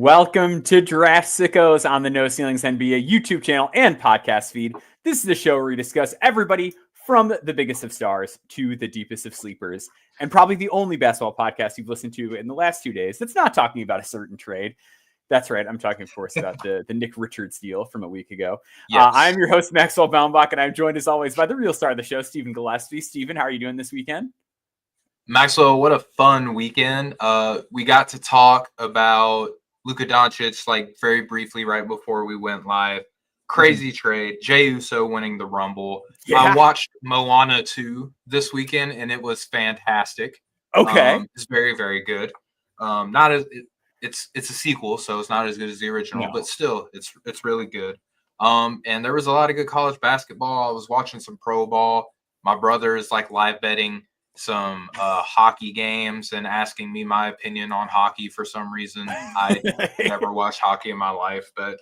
Welcome to Draft Sickos on the No Ceilings NBA YouTube channel and podcast feed. This is the show where we discuss everybody from the biggest of stars to the deepest of sleepers, and probably the only basketball podcast you've listened to in the last 2 days that's not talking about a certain trade. That's right. I'm talking, of course, about the Nick Richards deal from a week ago. Yes. I'm your host, Maxwell Baumbach, and I'm joined as always by the real star of the show, Stephen Gillaspie. Stephen, how are you doing this weekend? Maxwell, what a fun weekend. We got to talk about Luka Doncic very briefly right before we went live. Crazy trade. Jey Uso winning the Rumble. Yeah. I watched Moana 2 this weekend, and it was fantastic. Okay. It's very, very good. Not as it's a sequel, so it's not as good as the original, but still, it's really good. And there was a lot of good college basketball. I was watching some pro ball. My brother is live betting some hockey games and asking me my opinion on hockey for some reason. I never watched hockey in my life, but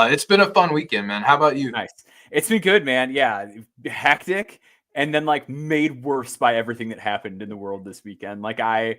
it's been a fun weekend, man. How about you? Nice. It's been good, man. Yeah. Hectic and then made worse by everything that happened in the world this weekend. I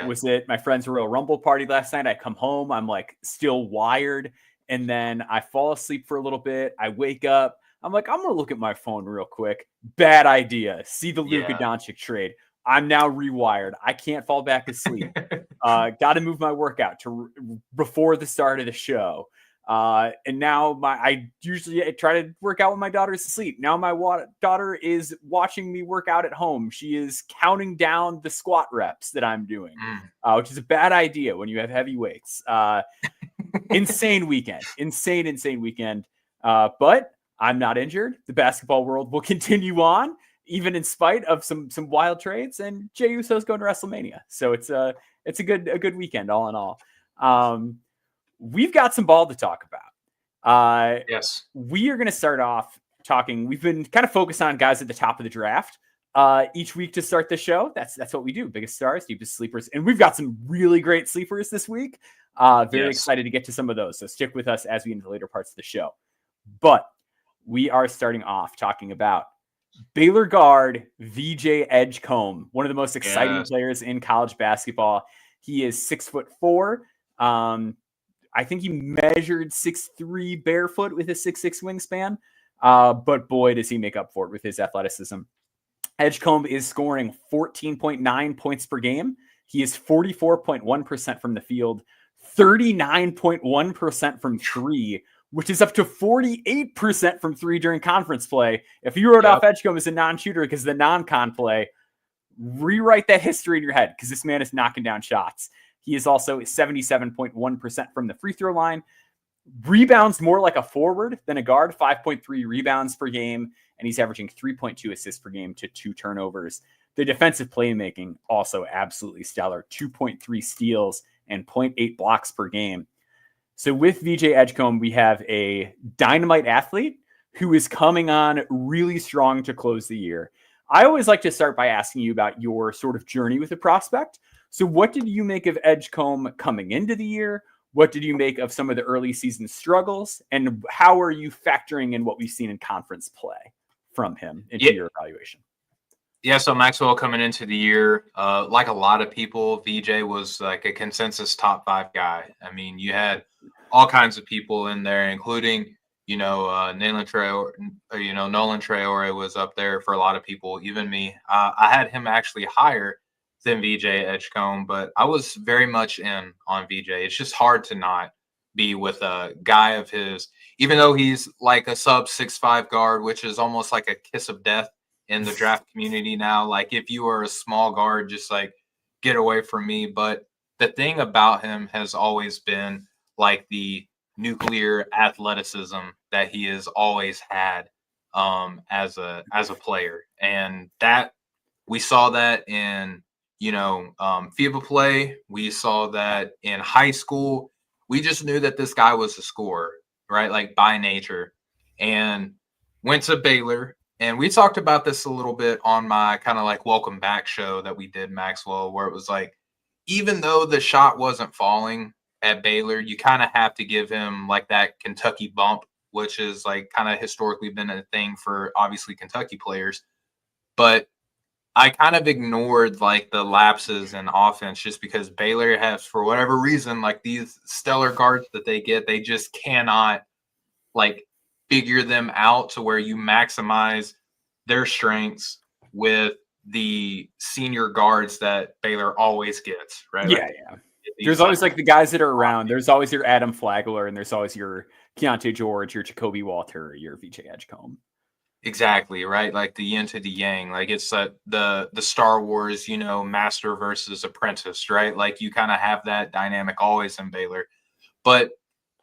was at my friend's Royal Rumble party last night. I come home, I'm still wired, and then I fall asleep for a little bit. I wake up, I'm I'm going to look at my phone real quick. Bad idea. See the Luka Doncic trade. I'm now rewired. I can't fall back asleep. Got to move my workout to before the start of the show. And now I usually try to work out when my daughter's asleep. Now my daughter is watching me work out at home. She is counting down the squat reps that I'm doing, which is a bad idea when you have heavy weights. Insane weekend. Insane weekend. But I'm not injured. The basketball world will continue on, even in spite of some wild trades. And Jey Uso's going to WrestleMania. So it's a good weekend all in all. We've got some ball to talk about. Yes. We are going to start off talking. We've been kind of focused on guys at the top of the draft each week to start the show. That's what we do. Biggest stars, deepest sleepers. And we've got some really great sleepers this week. Very excited to get to some of those. So stick with us as we get into later parts of the show. But we are starting off talking about Baylor guard VJ Edgecombe, one of the most exciting players in college basketball. He is 6'4". I think he measured 6'3" barefoot with a 6'6" wingspan. But boy, does he make up for it with his athleticism. Edgecombe is scoring 14.9 points per game. He is 44.1% from the field, 39.1% from three, which is up to 48% from three during conference play. If you wrote off Edgecombe as a non-shooter because of the non-con play, rewrite that history in your head because this man is knocking down shots. He is also 77.1% from the free throw line. Rebounds more like a forward than a guard, 5.3 rebounds per game, and he's averaging 3.2 assists per game to 2 turnovers. The defensive playmaking also absolutely stellar, 2.3 steals and 0.8 blocks per game. So with VJ Edgecombe, we have a dynamite athlete who is coming on really strong to close the year. I always like to start by asking you about your sort of journey with the prospect. So what did you make of Edgecombe coming into the year? What did you make of some of the early season struggles? And how are you factoring in what we've seen in conference play from him into your evaluation? Yeah, so Maxwell coming into the year, like a lot of people, VJ was like a consensus top 5 guy. I mean, you had all kinds of people in there, including, Nolan Traore was up there for a lot of people, even me. I had him actually higher than VJ Edgecombe, but I was very much in on VJ. It's just hard to not be with a guy of his, even though he's like a sub 6'5" guard, which is almost like a kiss of death in the draft community now. If you are a small guard, just get away from me. But the thing about him has always been the nuclear athleticism that he has always had as a player. And that we saw that in FIBA play. We saw that in high school. We just knew that this guy was a scorer, right? By nature. And went to Baylor. And we talked about this a little bit on my kind of welcome back show that we did, Maxwell, where it was even though the shot wasn't falling at Baylor, you kind of have to give him that Kentucky bump, which is kind of historically been a thing for obviously Kentucky players. But I kind of ignored like the lapses in offense just because Baylor has, for whatever reason, like these stellar guards that they get, they just cannot like figure them out to where you maximize their strengths with the senior guards that Baylor always gets, right? Yeah, like, yeah. There's always like the guys that are around. There's always your Adam Flagler, and there's always your Keontae George, your Jacoby Walter, your VJ Edgecombe. Exactly, right? Like the yin to the yang. Like it's the Star Wars, master versus apprentice, right? Like you kind of have that dynamic always in Baylor. But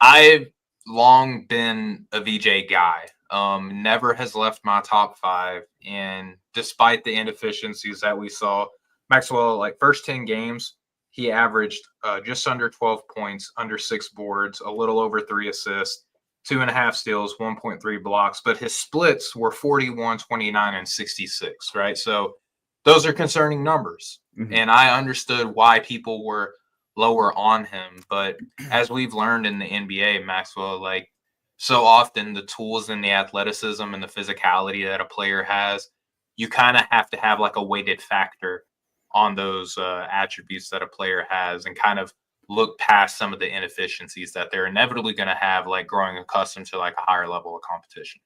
I've long been a VJ guy. Never has left my top 5. And despite the inefficiencies that we saw, Maxwell, like first 10 games, he averaged just under 12 points, under 6 boards, a little over 3 assists, 2.5 steals, 1.3 blocks, but his splits were 41, 29, and 66, right? So those are concerning numbers. Mm-hmm. And I understood why people were lower on him. But as we've learned in the NBA, Maxwell, like so often the tools and the athleticism and the physicality that a player has, you kind of have to have like a weighted factor on those attributes that a player has and kind of look past some of the inefficiencies that they're inevitably going to have, like growing accustomed to like a higher level of competition.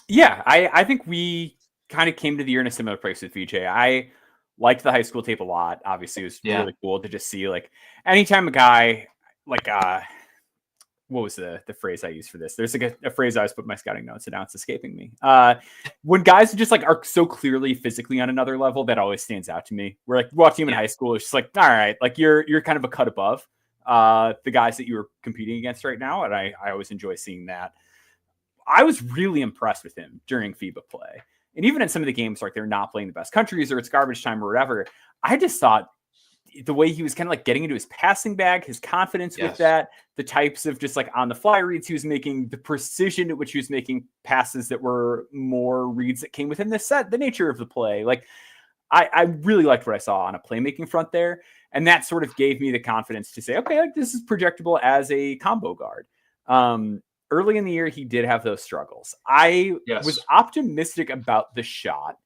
Yeah, I think we kind of came to the year in a similar place with VJ. I liked the high school tape a lot. Obviously, it was really cool to just see like anytime a guy like what was the phrase I used for this? There's like a phrase I always put in my scouting notes, and now it's escaping me. When guys just like are so clearly physically on another level, that always stands out to me. We're like watching him in high school, it's just like, all right, like you're kind of a cut above the guys that you were competing against right now, and I always enjoy seeing that. I was really impressed with him during FIBA play, and even in some of the games like they're not playing the best countries or it's garbage time or whatever. I just thought the way he was kind of like getting into his passing bag, his confidence with that, the types of just like on the fly reads he was making, the precision at which he was making passes that were more reads that came within the set, the nature of the play. Like I really liked what I saw on a playmaking front there. And that sort of gave me the confidence to say, okay, like this is projectable as a combo guard. Early in the year, he did have those struggles. I was optimistic about the shot.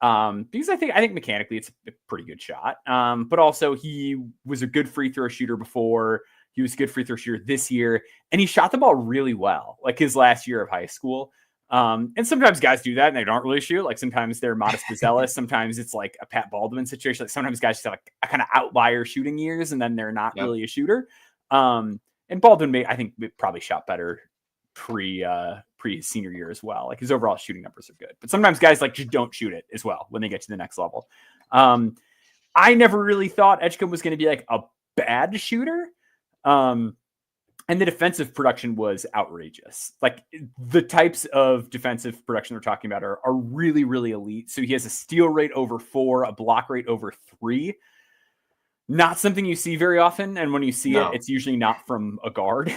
Because I think mechanically it's a pretty good shot. But also he was a good free throw shooter before. He was a good free throw shooter this year, and he shot the ball really well, like his last year of high school. And sometimes guys do that and they don't really shoot. Like sometimes they're modest but zealous. Sometimes it's like a Pat Baldwin situation. Like sometimes guys just have like a kind of outlier shooting years and then they're not really a shooter. And Baldwin I think probably shot better pre senior year as well. Like his overall shooting numbers are good, but sometimes guys like just don't shoot it as well when they get to the next level. I never really thought Edgecombe was going to be like a bad shooter. And the defensive production was outrageous. Like the types of defensive production we're talking about are really, really elite. So he has a steal rate over 4, a block rate over 3. Not something you see very often, and when you see it, it's usually not from a guard.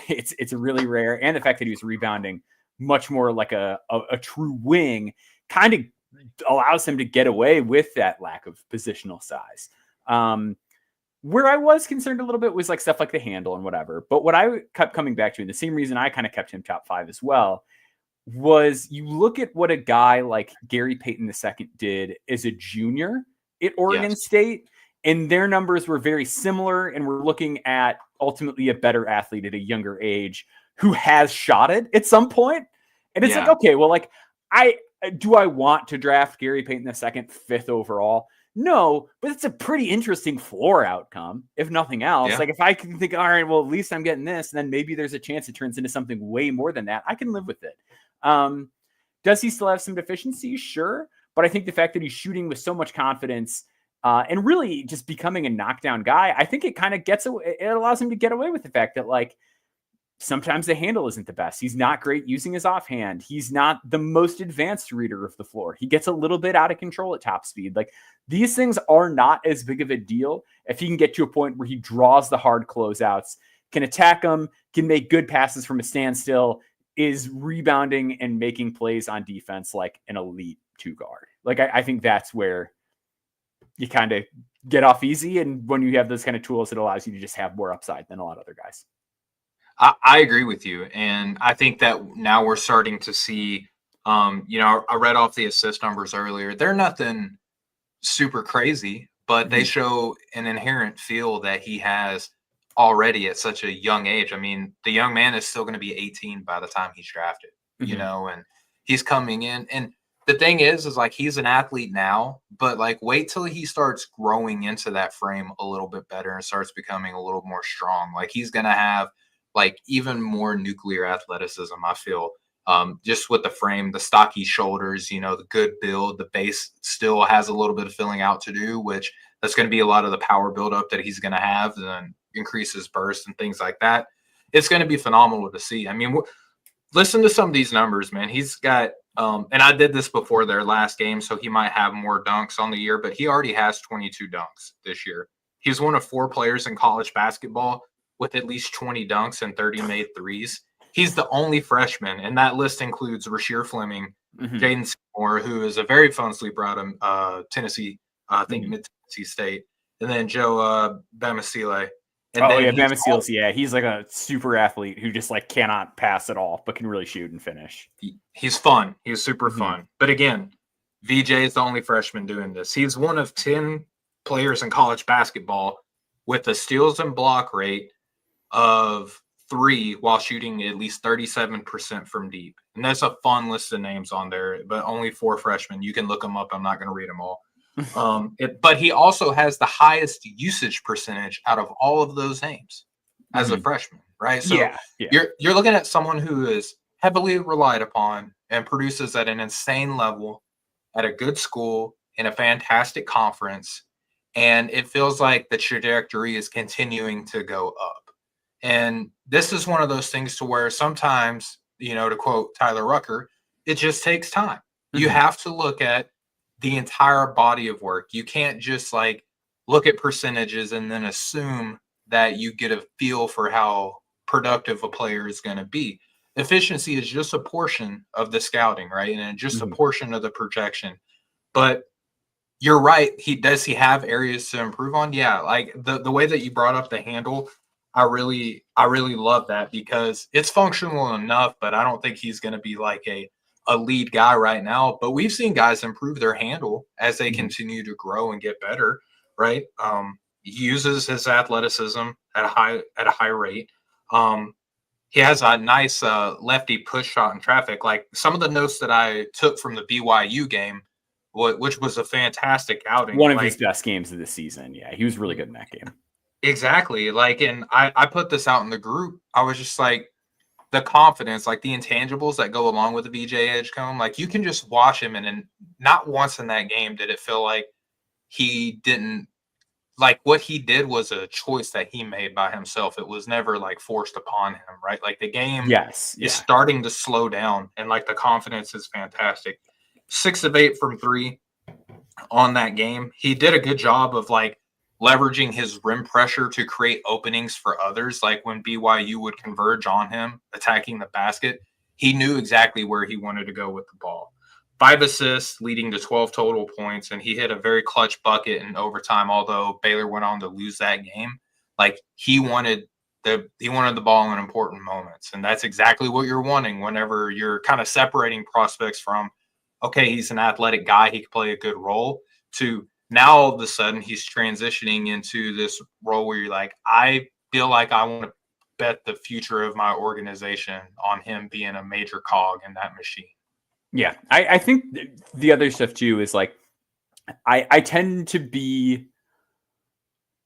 It's really rare, and the fact that he was rebounding much more like a true wing kind of allows him to get away with that lack of positional size. Where I was concerned a little bit was like stuff like the handle and whatever, but what I kept coming back to, and the same reason I kind of kept him top 5 as well, was you look at what a guy like Gary Payton II did as a junior at Oregon State. And their numbers were very similar, and we're looking at ultimately a better athlete at a younger age who has shot it at some point. And it's like, okay, well, like, I want to draft Gary Payton II 5th overall? No, but it's a pretty interesting floor outcome, if nothing else. Yeah. Like, if I can think, all right, well, at least I'm getting this, and then maybe there's a chance it turns into something way more than that, I can live with it. Does he still have some deficiencies? Sure. But I think the fact that he's shooting with so much confidence and really just becoming a knockdown guy, I think it kind of it allows him to get away with the fact that like sometimes the handle isn't the best. He's not great using his offhand. He's not the most advanced reader of the floor. He gets a little bit out of control at top speed. Like these things are not as big of a deal if he can get to a point where he draws the hard closeouts, can attack them, can make good passes from a standstill, is rebounding and making plays on defense like an elite 2 guard. Like I think that's where you kind of get off easy. And when you have those kind of tools, it allows you to just have more upside than a lot of other guys. I agree with you. And I think that now we're starting to see, I read off the assist numbers earlier. They're nothing super crazy, but they show an inherent feel that he has already at such a young age. I mean, the young man is still going to be 18 by the time he's drafted, you know, and he's coming in. And the thing is like, he's an athlete now, but like, wait till he starts growing into that frame a little bit better and starts becoming a little more strong. Like, he's going to have like even more nuclear athleticism, I feel. Just with the frame, the stocky shoulders, you know, the good build, the base still has a little bit of filling out to do, which that's going to be a lot of the power buildup that he's going to have, and increase his burst and things like that. It's going to be phenomenal to see. I mean, listen to some of these numbers, man. He's got, and I did this before their last game, so he might have more dunks on the year, but he already has 22 dunks this year. He's one of 4 players in college basketball with at least 20 dunks and 30 made threes. He's the only freshman, and that list includes Rasheer Fleming, Jaden Seymour, who is a very fun sleeper out of Tennessee, I think Mid-Tennessee State, and then Joe Bamasile. Bamasile, he's like a super athlete who just like cannot pass at all, but can really shoot and finish. He's fun. He's super fun. But again, VJ is the only freshman doing this. He's one of 10 players in college basketball with a steals and block rate of 3 while shooting at least 37% from deep. And that's a fun list of names on there, but only 4 freshmen. You can look them up. I'm not going to read them all. But he also has the highest usage percentage out of all of those names as a freshman, right? So you're looking at someone who is heavily relied upon and produces at an insane level at a good school in a fantastic conference. And it feels like the trajectory is continuing to go up. And this is one of those things to where sometimes, you know, to quote Tyler Rucker, it just takes time. You have to look at the entire body of work. You can't just like look at percentages and then assume that you get a feel for how productive a player is going to be. Efficiency is just a portion of the scouting, right? And just a portion of the projection. But you're right. He have areas to improve on. Yeah. Like the way that you brought up the handle, I really love that, because it's functional enough, but I don't think he's going to be like a lead guy right now. But we've seen guys improve their handle as they continue to grow and get better, right? He uses his athleticism at a high rate. He has a nice lefty push shot in traffic. Like some of the notes that I took from the BYU game, which was a fantastic outing. One of his best games of the season. Yeah, he was really good in that game. Exactly. Like, and I put this out in the group. I was just like, the confidence, like the intangibles that go along with the VJ Edgecombe, like you can just watch him, and not once in that game did it feel like he didn't, like what he did was a choice that he made by himself. It was never like forced upon him, right? Like the game is starting to slow down, and like the confidence is fantastic. 6 of 8 from 3 on that game. He did a good job of like leveraging his rim pressure to create openings for others. Like when BYU would converge on him, attacking the basket, he knew exactly where he wanted to go with the ball. 5 assists, leading to 12 total points, and he hit a very clutch bucket in overtime, although Baylor went on to lose that game. Like he wanted the ball in important moments, and that's exactly what you're wanting whenever you're kind of separating prospects from, okay, he's an athletic guy, he can play a good role, to now all of a sudden he's transitioning into this role where you're like, I feel like I want to bet the future of my organization on him being a major cog in that machine. Yeah, I think the other stuff too is like, I tend to be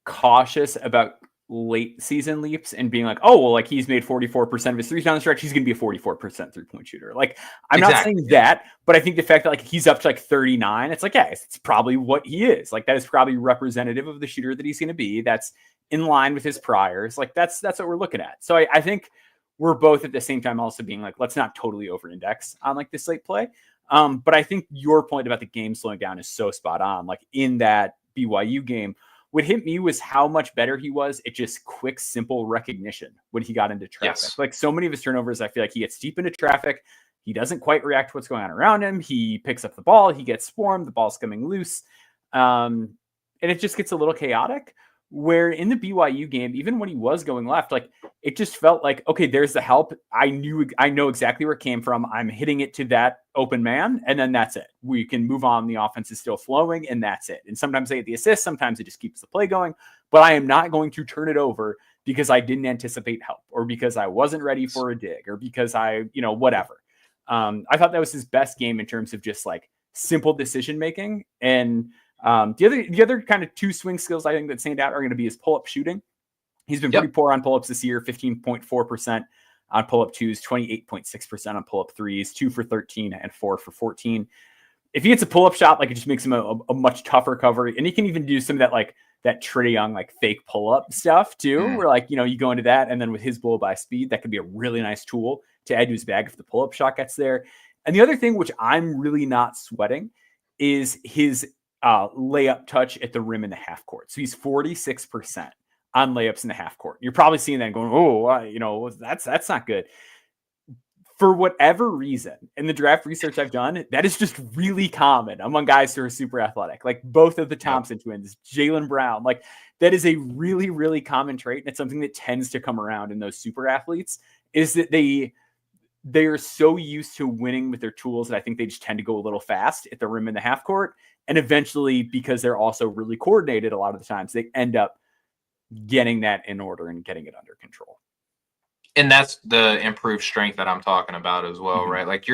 cautious about late season leaps and being like, oh, well, like he's made 44% of his threes down the stretch, he's going to be a 44% 3-point shooter. Like, I'm not saying that, but I think the fact that like he's up to like 39, it's like, yeah, it's probably what he is. Like that is probably representative of the shooter that he's going to be. That's in line with his priors. Like that's what we're looking at. So I think we're both at the same time also being like, let's not totally over-index on like this late play. But I think your point about the game slowing down is so spot on. Like in that BYU game, what hit me was how much better he was at just quick, simple recognition when he got into traffic. Yes. Like so many of his turnovers, I feel like he gets deep into traffic. He doesn't quite react to what's going on around him. He picks up the ball. He gets swarmed. The ball's coming loose. And it just gets a little chaotic. Where in the BYU game, even when he was going left, like it just felt like, okay, there's the help. I know exactly where it came from. I'm hitting it to that open man, and then that's it. We can move on. The offense is still flowing, and that's it. And sometimes they get the assist, sometimes it just keeps the play going. But I am not going to turn it over because I didn't anticipate help, or because I wasn't ready for a dig, or because I, whatever. I thought that was his best game in terms of just like simple decision making. And the other kind of two swing skills I think that stand out are going to be his pull-up shooting. He's been pretty poor on pull-ups this year, 15.4% on pull-up twos, 28.6% on pull-up threes, 2 for 13 and 4 for 14. If he gets a pull-up shot, like it just makes him a much tougher recovery. And he can even do some of that, like that Trae Young, like fake pull-up stuff too, where like, you go into that. And then with his blow by speed, that could be a really nice tool to add to his bag if the pull-up shot gets there. And the other thing, which I'm really not sweating, is his layup touch at the rim in the half court. So he's 46% on layups in the half court. You're probably seeing that and going, oh, that's not good. For whatever reason, in the draft research I've done, that is just really common among guys who are super athletic. Like both of the Thompson twins, Jaylen Brown, like that is a really, really common trait. And it's something that tends to come around in those super athletes, is that they are so used to winning with their tools that I think they just tend to go a little fast at the rim in the half court. And eventually, because they're also really coordinated a lot of the times, they end up getting that in order and getting it under control. And that's the improved strength that I'm talking about as well, right? Like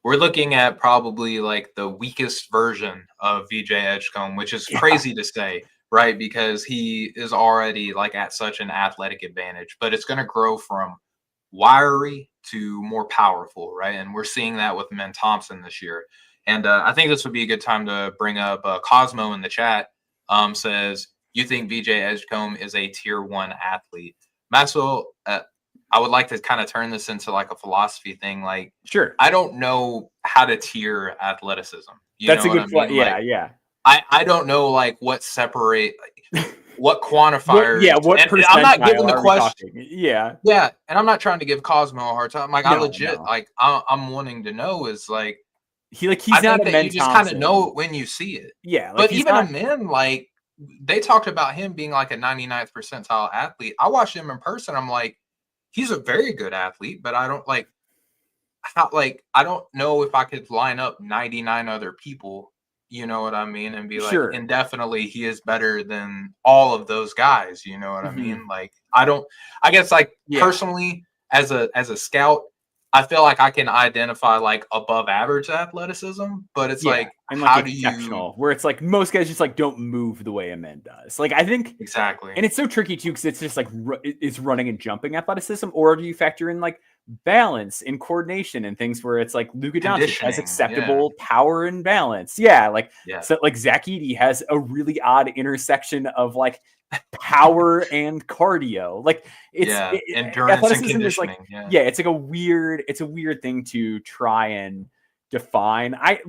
we're looking at probably like the weakest version of VJ Edgecombe, which is crazy to say, right? Because he is already like at such an athletic advantage, but it's going to grow from wiry to more powerful, right? And we're seeing that with Men Thompson this year. And I think this would be a good time to bring up Cosmo in the chat. Says, you think VJ Edgecombe is a tier 1 athlete? Maxwell, I would like to kind of turn this into like a philosophy thing. Like, sure, I don't know how to tier athleticism. That's a good point. Yeah, like, yeah. I don't know like what separate, what quantifiers. What percentile I'm not giving the question. Yeah. And I'm not trying to give Cosmo a hard time. Like, I legit, like, I'm wanting to know is like, he's not a Men. You just kind of know it when you see it. Yeah. Like, but even a Men, like, they talked about him being like a 99th percentile athlete. I watched him in person. I'm like, he's a very good athlete, but I don't I don't know if I could line up 99 other people, you know what I mean? And be like, indefinitely, he is better than all of those guys. You know what I mean? Like, I guess like personally as a scout, I feel like I can identify like above average athleticism, but it's like, and like, how do you, where it's like most guys just like don't move the way a man does. Like, I think exactly. And it's so tricky too, because it's just like it's running and jumping athleticism, or do you factor in like balance and coordination and things where it's like Luka Doncic has acceptable power and balance. So like Zach Edey has a really odd intersection of like power and cardio. Like endurance and conditioning. It's like a weird thing to try and define. I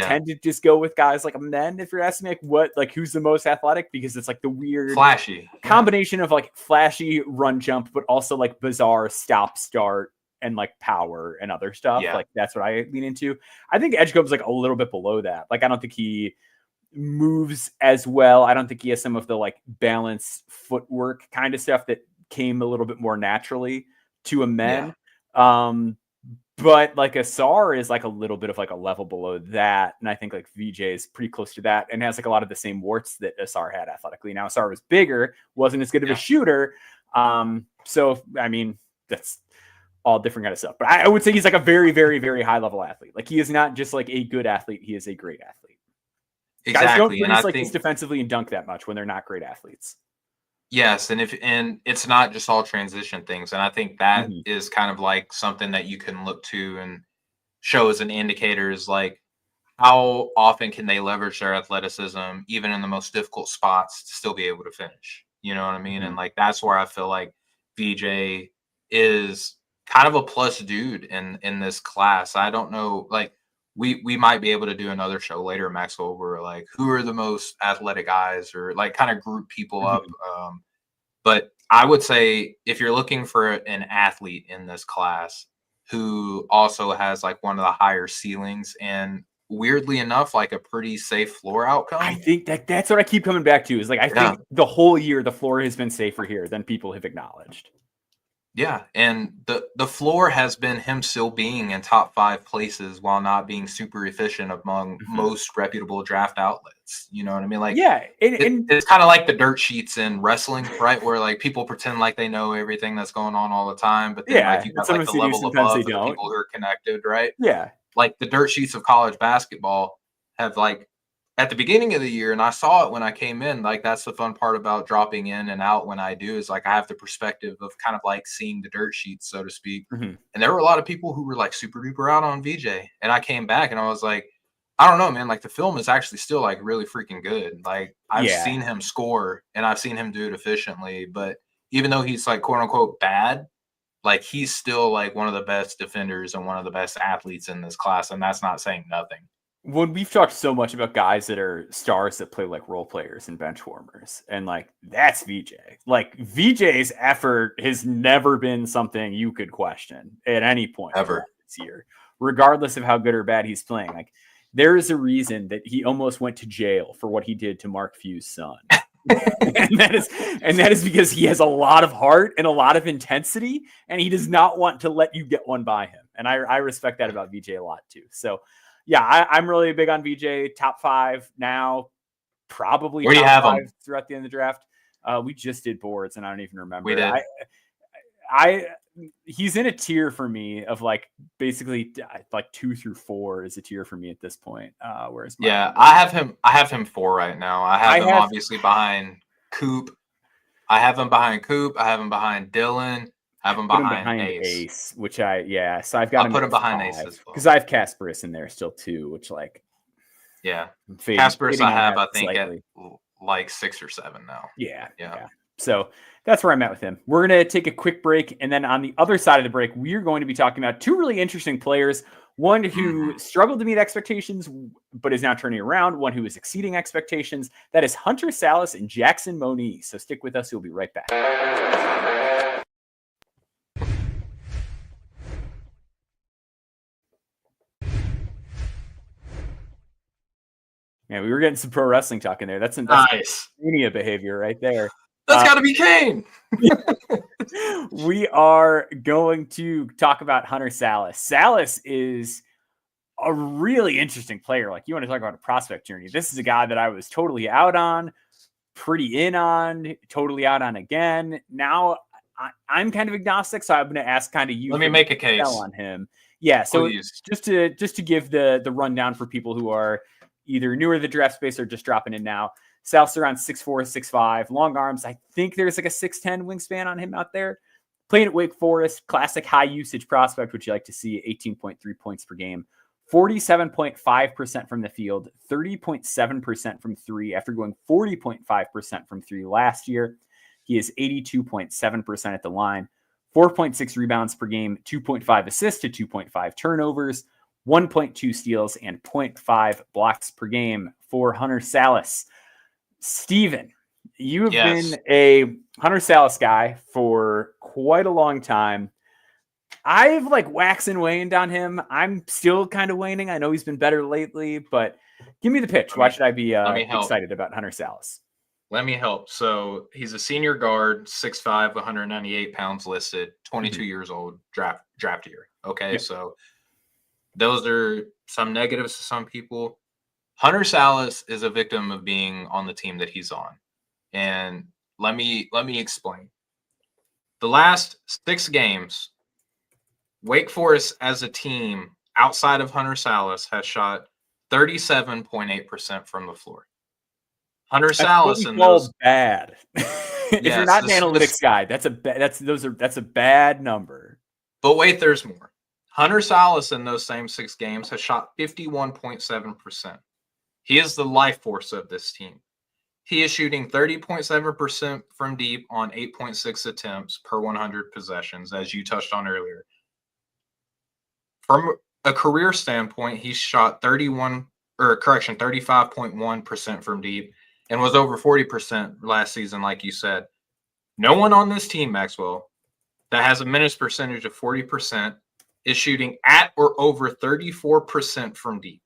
tend to just go with guys like Men. If you're asking me who's the most athletic, because it's like the weird flashy combination of like flashy run jump, but also like bizarre stop start and like power and other stuff. Like that's what I lean into. I think Edgecombe's like a little bit below that. Like, I don't think he moves as well. I don't think he has some of the like balance footwork kind of stuff that came a little bit more naturally to a Men. But like Asar is like a little bit of like a level below that. And I think like VJ is pretty close to that and has like a lot of the same warts that Asar had athletically. Now Asar was bigger, wasn't as good of a shooter. So, I mean, that's all different kind of stuff. But I would say he's like a very, very, very high level athlete. Like, he is not just like a good athlete. He is a great athlete. Exactly. Guys don't produce like this defensively and dunk that much when they're not great athletes. Yes, and it's not just all transition things, and I think that is kind of like something that you can look to and show as an indicator is like how often can they leverage their athleticism even in the most difficult spots to still be able to finish. You know what I mean? And like that's where I feel like VJ is kind of a plus dude in this class. I don't know, like we might be able to do another show later, Maxwell, where like who are the most athletic guys, or like kind of group people up. But I would say if you're looking for an athlete in this class who also has like one of the higher ceilings and weirdly enough, like a pretty safe floor outcome. I think that's what I keep coming back to is like, I think the whole year the floor has been safer here than people have acknowledged. Yeah, and the floor has been him still being in top 5 places while not being super efficient among most reputable draft outlets. You know what I mean? Like, yeah, it's kind of like the dirt sheets in wrestling, right? Where like people pretend like they know everything that's going on all the time, but then like you got like the level above the people who are connected, right? Yeah, like the dirt sheets of college basketball have like at the beginning of the year, and I saw it when I came in, like that's the fun part about dropping in and out when I do is like I have the perspective of kind of like seeing the dirt sheets, so to speak. And there were a lot of people who were like super duper out on VJ. And I came back and I was like, I don't know, man, like the film is actually still like really freaking good. Like I've seen him score and I've seen him do it efficiently, but even though he's like quote unquote bad, like he's still like one of the best defenders and one of the best athletes in this class. And that's not saying nothing. When we've talked so much about guys that are stars that play like role players and bench warmers, and like that's VJ. Like VJ's effort has never been something you could question at any point ever this year, regardless of how good or bad he's playing. Like there is a reason that he almost went to jail for what he did to Mark Few's son. and that is because he has a lot of heart and a lot of intensity, and he does not want to let you get one by him. And I respect that about VJ a lot too. So yeah, I'm really big on VJ. Top 5 now, probably. Where do you have him throughout the end of the draft? We just did boards, and I don't even remember. We did. He's in a tier for me of like basically like 2 through 4 is a tier for me at this point. Whereas I have him 4 right now. I have him obviously behind Coop. I have him behind Coop. I have him behind Dylan. I have him behind Ace, which so I've got him put him behind Ace as well because I have Kasparis in there still too, which like Kasparis I have I think slightly. At like 6 or 7 now. Yeah. So that's where I'm at with him. We're going to take a quick break, and then on the other side of the break, we are going to be talking about 2 really interesting players. One who struggled to meet expectations, but is now turning around. One who is exceeding expectations. That is Hunter Sallis and Jacksen Moni. So stick with us. We'll be right back. Yeah, we were getting some pro wrestling talk in there. That's nice mania behavior right there. That's got to be Kane. We are going to talk about Hunter Sallis. Sallis is a really interesting player. Like, you want to talk about a prospect journey. This is a guy that I was totally out on, pretty in on, totally out on again. Now I'm kind of agnostic, so I'm going to ask kind of you. Let me make a case on him. Yeah, so just to give the rundown for people who are either newer to the draft space or just dropping in now. Sallis around 6'4", 6'5", long arms. I think there's like a 6'10" wingspan on him out there. Playing at Wake Forest, classic high usage prospect, which you like to see, 18.3 points per game, 47.5% from the field, 30.7% from 3 after going 40.5% from 3 last year. He is 82.7% at the line, 4.6 rebounds per game, 2.5 assists to 2.5 turnovers, 1.2 steals, and 0.5 blocks per game for Hunter Sallis. Steven, you have been a Hunter Sallis guy for quite a long time. I've like waxed and waned on him. I'm still kind of waning. I know he's been better lately, but give me the pitch. Why should I be excited about Hunter Sallis? Let me help. So he's a senior guard, 6'5", 198 pounds listed, 22 years old, draft year. Okay, so those are some negatives to some people. Hunter Sallis is a victim of being on the team that he's on. And let me explain. The last 6 games, Wake Forest as a team outside of Hunter Sallis has shot 37.8% from the floor. Hunter Sallis in those bad. If you're not an analytics guy, that's a bad number. But wait, there's more. Hunter Sallis in those same 6 games has shot 51.7%. He is the life force of this team. He is shooting 30.7% from deep on 8.6 attempts per 100 possessions, as you touched on earlier. From a career standpoint, he shot 35.1% from deep and was over 40% last season, like you said. No one on this team, Maxwell, that has a minutes percentage of 40% is shooting at or over 34% from deep.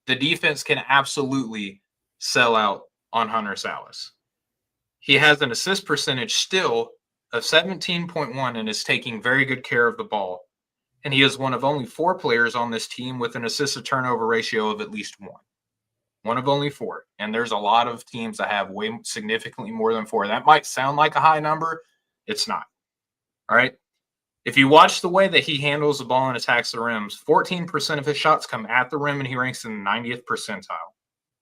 the defense can absolutely sell out on Hunter Sallis. He has an assist percentage still of 17.1 and is taking very good care of the ball. And he is one of only 4 players on this team with an assist to turnover ratio of at least 1. One of only 4. And there's a lot of teams that have way significantly more than 4. That might sound like a high number. It's not. All right. If you watch the way that he handles the ball and attacks the rims, 14% of his shots come at the rim and he ranks in the 90th percentile.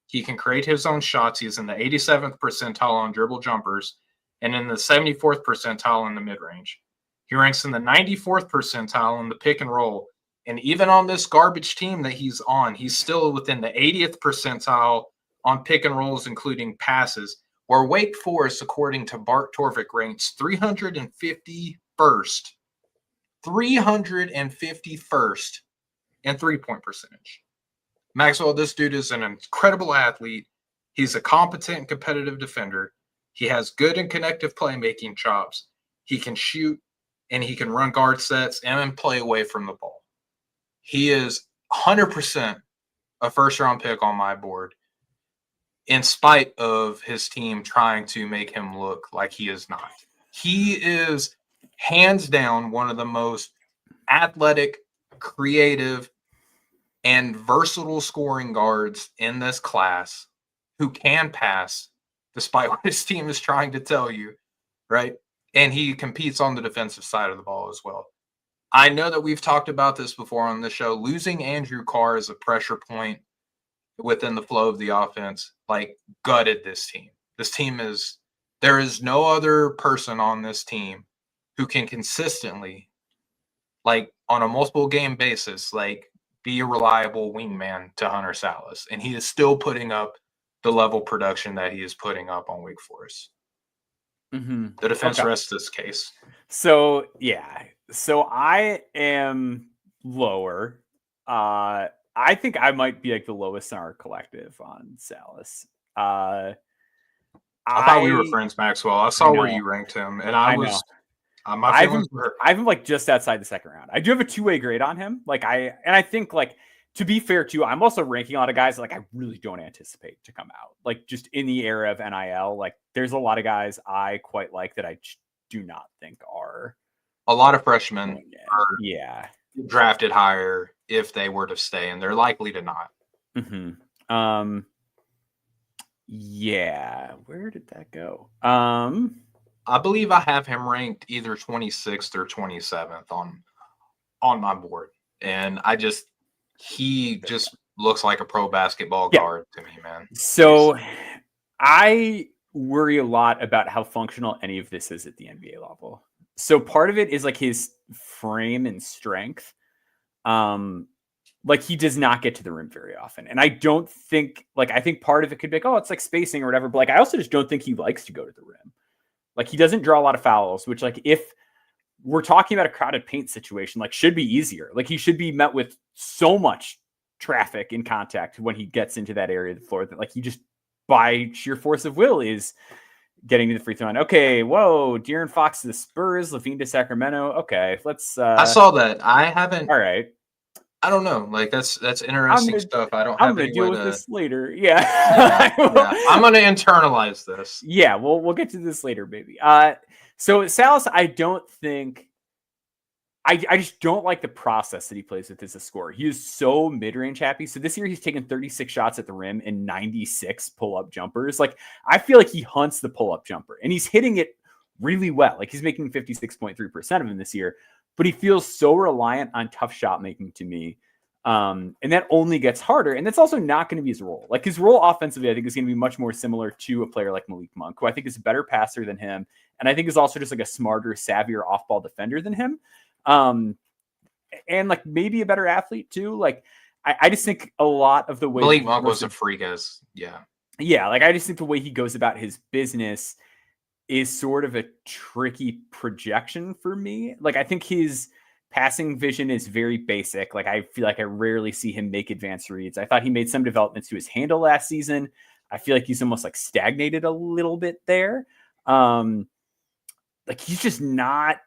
He can create his own shots. He's in the 87th percentile on dribble jumpers and in the 74th percentile in the mid-range. He ranks in the 94th percentile in the pick and roll. And even on this garbage team that he's on, he's still within the 80th percentile on pick and rolls, including passes, where Wake Forest, according to Bart Torvik, ranks 351st in three-point percentage. Maxwell, this dude is an incredible athlete. He's a competent and competitive defender. He has good and connective playmaking chops. He can shoot, and he can run guard sets and play away from the ball. He is 100% a first-round pick on my board, in spite of his team trying to make him look like he is not. He is hands down one of the most athletic, creative, and versatile scoring guards in this class who can pass despite what his team is trying to tell you, right? And he competes on the defensive side of the ball as well. I know that we've talked about this before on the show. Losing Andrew Carr as a pressure point within the flow of the offense, like, gutted this team. This team is – there is no other person on this team who can consistently, like, on a multiple game basis, like, be a reliable wingman to Hunter Sallis. And he is still putting up the level production that he is putting up on Wake Forest. Mm-hmm. The defense rests this case. So, yeah. So I am lower. I think I might be like the lowest in our collective on Sallis. I thought we were friends, Maxwell. I saw where you ranked him, and I was – I have him like just outside the second round. I do have a 2-way grade on him. I think, like, to be fair too, I'm also ranking a lot of guys that, like, I really don't anticipate to come out. Like, just in the era of NIL, like, there's a lot of guys I quite like that I do not think are. A lot of freshmen are drafted higher if they were to stay, and they're likely to not. Mm-hmm. Yeah. Where did that go? I believe I have him ranked either 26th or 27th on my board. And he just looks like a pro basketball guard to me, man. So I worry a lot about how functional any of this is at the NBA level. So part of it is like his frame and strength. Like, he does not get to the rim very often. And I don't think, like, I think part of it could be like, oh, it's like spacing or whatever. But, like, I also just don't think he likes to go to the rim. Like, he doesn't draw a lot of fouls, which, like, if we're talking about a crowded paint situation, like, should be easier. Like, he should be met with so much traffic and contact when he gets into that area of the floor that, like, he just, by sheer force of will, is getting to the free throw line. Okay, whoa, De'Aaron Fox to the Spurs, Levine to Sacramento. Okay, let's... I saw that. I haven't... All right. I don't know. Like, that's interesting stuff. I'm going to deal with this later. Yeah. I'm going to internalize this. Yeah, we'll get to this later, baby. So Sallis, I don't think I just don't like the process that he plays with as a scorer. He is so mid-range happy. So this year he's taken 36 shots at the rim and 96 pull-up jumpers. Like, I feel like he hunts the pull-up jumper and he's hitting it really well. Like, he's making 56.3% of them this year, but he feels so reliant on tough shot making to me. And that only gets harder. And that's also not going to be his role. Like, his role offensively, I think, is going to be much more similar to a player like Malik Monk, who I think is a better passer than him. And I think is also just like a smarter, savvier off-ball defender than him. And like maybe a better athlete too. Like, I just think a lot of the way Malik Monk was a freak as, yeah. Like, I just think the way he goes about his business is sort of a tricky projection for me. Like, I think his passing vision is very basic. Like, I feel like I rarely see him make advanced reads. I thought he made some developments to his handle last season. I feel like he's almost like stagnated a little bit there. Like, he's just not,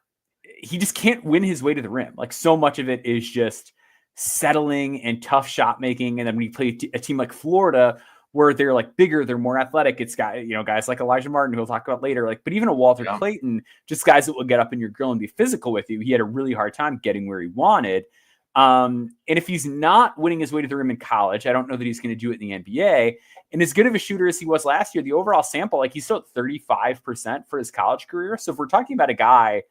he just can't win his way to the rim. Like, so much of it is just settling and tough shot making. And then when you play a team like Florida, where they're like bigger, they're more athletic. It's guys like Alijah Martin, who we'll talk about later. Like, but even a Walter Clayton, just guys that will get up in your grill and be physical with you. He had a really hard time getting where he wanted. And if he's not winning his way to the rim in college, I don't know that he's going to do it in the NBA. And as good of a shooter as he was last year, the overall sample, like he's still at 35% for his college career. So if we're talking about a guy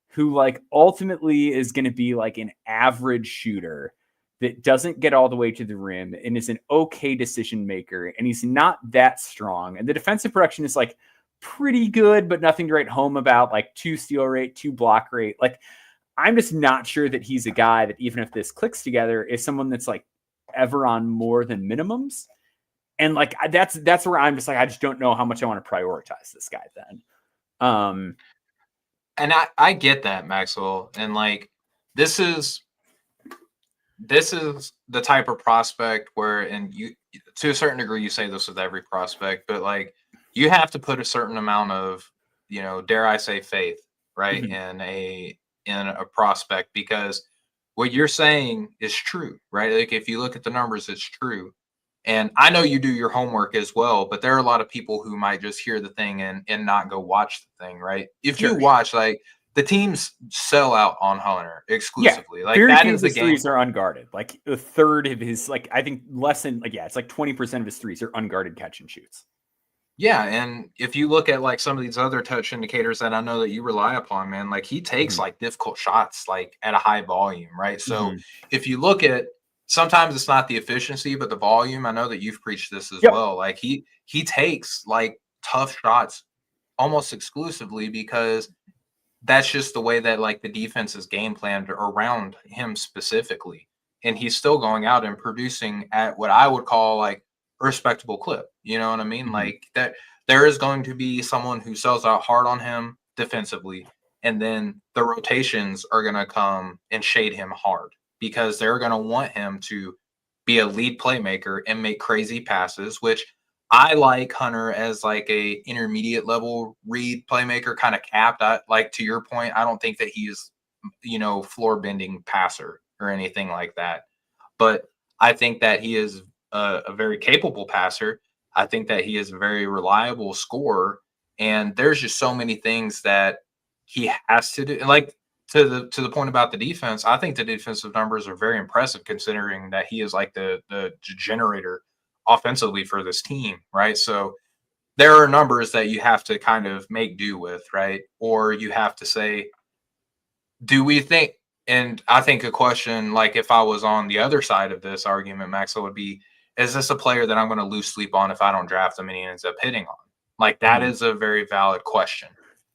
who like ultimately is going to be like an average shooter that doesn't get all the way to the rim and is an okay decision maker, and he's not that strong, and the defensive production is like pretty good, but nothing to write home about, like 2 steal rate, 2 block rate. Like, I'm just not sure that he's a guy that, even if this clicks together, is someone that's like ever on more than minimums. And like, that's where I'm just like, I just don't know how much I want to prioritize this guy then. And I get that, Maxwell. And like, this is the type of prospect where, and you, to a certain degree, you say this with every prospect, but like, you have to put a certain amount of, dare I say, faith, right, in a prospect, because what you're saying is true, right? Like, if you look at the numbers, it's true. And I know you do your homework as well, but there are a lot of people who might just hear the thing and not go watch the thing, right? If you watch, like, the teams sell out on Hunter exclusively. Yeah, like, that is the game. Threes are unguarded. Like, a third of his, like, I think less than, like, it's like 20% of his threes are unguarded catch and shoots. Yeah, and if you look at like some of these other touch indicators that I know that you rely upon, man, like he takes like difficult shots like at a high volume, right? So if you look at, sometimes it's not the efficiency, but the volume. I know that you've preached this as well. Like he takes like tough shots almost exclusively because that's just the way that like the defense is game planned around him specifically. And he's still going out and producing at what I would call like a respectable clip. You know what I mean? Like that there is going to be someone who sells out hard on him defensively, and then the rotations are going to come and shade him hard because they're going to want him to be a lead playmaker and make crazy passes, which I like Hunter as like a intermediate level read playmaker, kind of capped. Like, to your point, I don't think that he's, floor bending passer or anything like that. But I think that he is a very capable passer. I think that he is a very reliable scorer. And there's just so many things that he has to do. And like, to the point about the defense, I think the defensive numbers are very impressive considering that he is like the generator offensively for this team, right? So there are numbers that you have to kind of make do with, right? Or you have to say, do we think, and I think a question, like if I was on the other side of this argument, Maxwell, would be, is this a player that I'm going to lose sleep on if I don't draft him and he ends up hitting on? Like, that is a very valid question.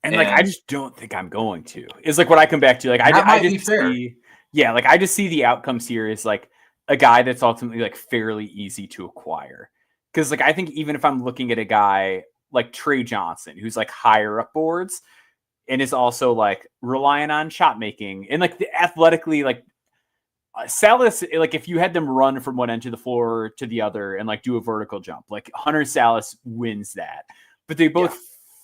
And like, I just don't think I'm going to. Is like what I come back to. Like, I just see, like I just see the outcomes here is like a guy that's ultimately like fairly easy to acquire. Because like I think even if I'm looking at a guy like Trey Johnson, who's like higher up boards and is also like relying on shot making and like the athletically, like Sallis, like if you had them run from one end of the floor to the other and like do a vertical jump, like Hunter Sallis wins that. But they both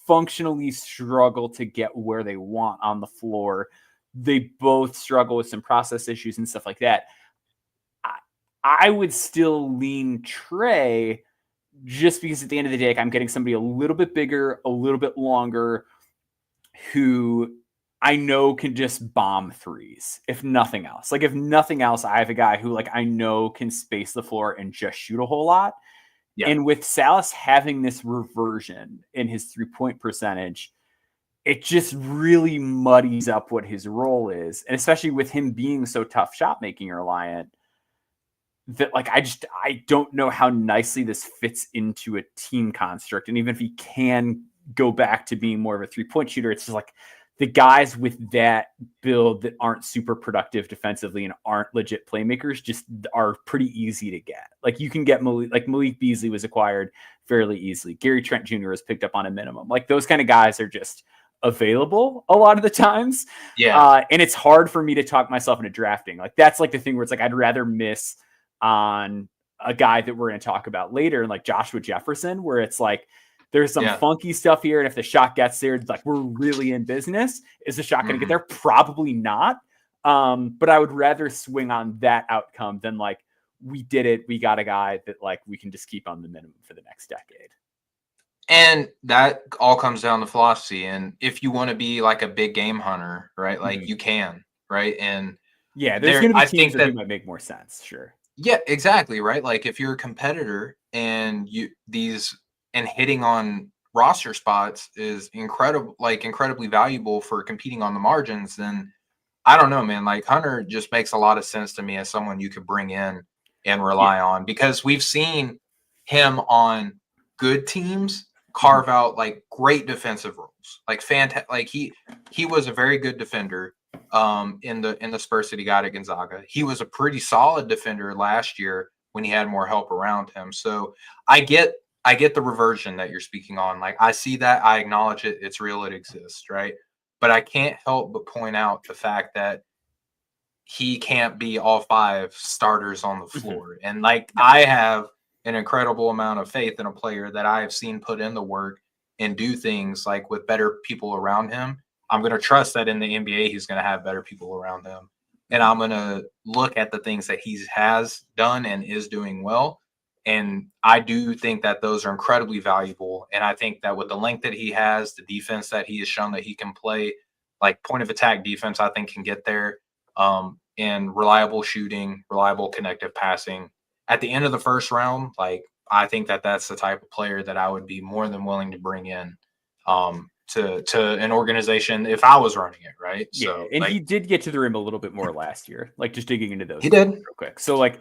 functionally struggle to get where they want on the floor. They both struggle with some process issues and stuff like that. I would still lean Trey just because at the end of the day, like, I'm getting somebody a little bit bigger, a little bit longer, who I know can just bomb threes, if nothing else. Like, if nothing else, I have a guy who, like, I know can space the floor and just shoot a whole lot. Yeah. And with Sallis having this reversion in his 3-point percentage, it just really muddies up what his role is. And especially with him being so tough shot making reliant, that like I don't know how nicely this fits into a team construct. And even if he can go back to being more of a 3-point shooter, it's just like the guys with that build that aren't super productive defensively and aren't legit playmakers just are pretty easy to get. Like, you can get Malik Beasley was acquired fairly easily. Gary Trent Jr. was picked up on a minimum. Like, those kind of guys are just available a lot of the times. Yeah. And it's hard for me to talk myself into drafting. Like, that's like the thing where it's like, I'd rather miss on a guy that we're going to talk about later, like Joshua Jefferson, where it's like, there's some funky stuff here. And if the shot gets there, like, we're really in business. Is the shot going to get there? Probably not. But I would rather swing on that outcome than like, we did it. We got a guy that like we can just keep on the minimum for the next decade. And that all comes down to philosophy. And if you want to be like a big game hunter, right? Like you can, right? And yeah, there's going to be teams that might make more sense. Sure. Yeah, exactly. Right. Like if you're a competitor and hitting on roster spots is incredibly valuable for competing on the margins, then I don't know, man. Like Hunter just makes a lot of sense to me as someone you could bring in and rely on, because we've seen him on good teams carve out like great defensive roles, like fantastic. Like he was a very good defender in the spurts that he got at Gonzaga. He was a pretty solid defender last year when he had more help around him. So I get the reversion that you're speaking on. Like I see that, I acknowledge it, it's real, it exists, right? But I can't help but point out the fact that he can't be all 5 starters on the floor. And like I have an incredible amount of faith in a player that I have seen put in the work and do things like with better people around him. I'm going to trust that in the NBA, he's going to have better people around him. And I'm going to look at the things that he has done and is doing well. And I do think that those are incredibly valuable. And I think that with the length that he has, the defense that he has shown that he can play, like point of attack defense, I think can get there. And reliable shooting, reliable connective passing. At the end of the first round, like I think that that's the type of player that I would be more than willing to bring in to an organization if I was running it, right? Yeah, so, and like, he did get to the rim a little bit more last year, like just digging into those. He did real quick. So like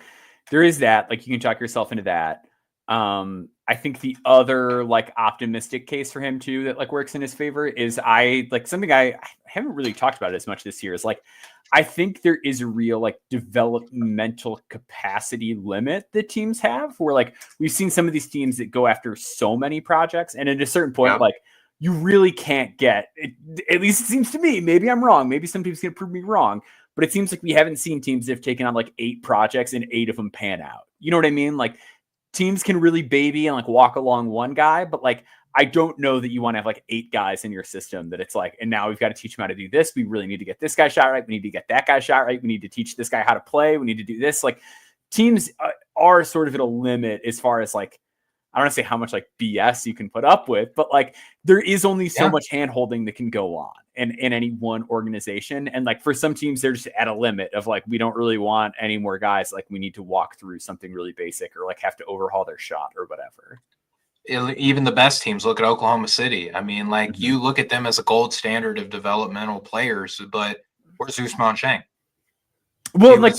there is that, like you can talk yourself into that. I think the other like optimistic case for him too that like works in his favor is something I haven't really talked about as much this year is like I think there is a real like developmental capacity limit that teams have where like we've seen some of these teams that go after so many projects, and at a certain point, like you really can't get it, at least it seems to me, maybe I'm wrong, maybe some teams can prove me wrong, but it seems like we haven't seen teams that have taken on like 8 projects and 8 of them pan out. You know what I mean? Like teams can really baby and like walk along one guy, but like I don't know that you want to have like 8 guys in your system that it's like, and now we've got to teach him how to do this. We really need to get this guy shot right. We need to get that guy shot right. We need to teach this guy how to play. We need to do this. Like teams are sort of at a limit as far as like, I don't want to say how much like BS you can put up with, but like there is only so much hand holding that can go on in any one organization. And like for some teams, they're just at a limit of like, we don't really want any more guys. Like we need to walk through something really basic or like have to overhaul their shot or whatever. Even the best teams, look at Oklahoma City. I mean, like you look at them as a gold standard of developmental players, but where's Ousmane Chang? Well, look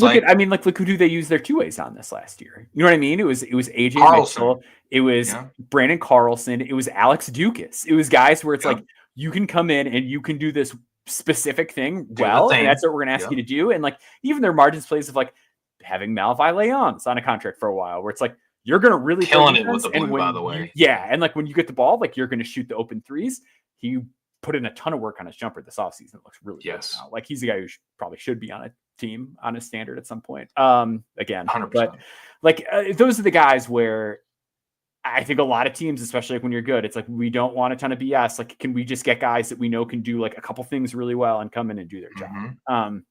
who do they use their 2-ways on this last year? You know what I mean? It was AJ Mitchell, it was Brandon Carlson, it was Alex Dukas. It was guys where it's like you can come in and you can do this specific thing and that's what we're gonna ask you to do. And like even their margins plays of like having Malvi Leons on a contract for a while, where it's like you're gonna really killing it with the blue, by the way. And like when you get the ball, like you're gonna shoot the open threes. He put in a ton of work on his jumper this offseason. It looks really good now. Like he's a guy who probably should be on a team on a standard at some point. Again, 100%. But like those are the guys where I think a lot of teams, especially like when you're good, it's like we don't want a ton of BS. Like, can we just get guys that we know can do like a couple things really well and come in and do their job?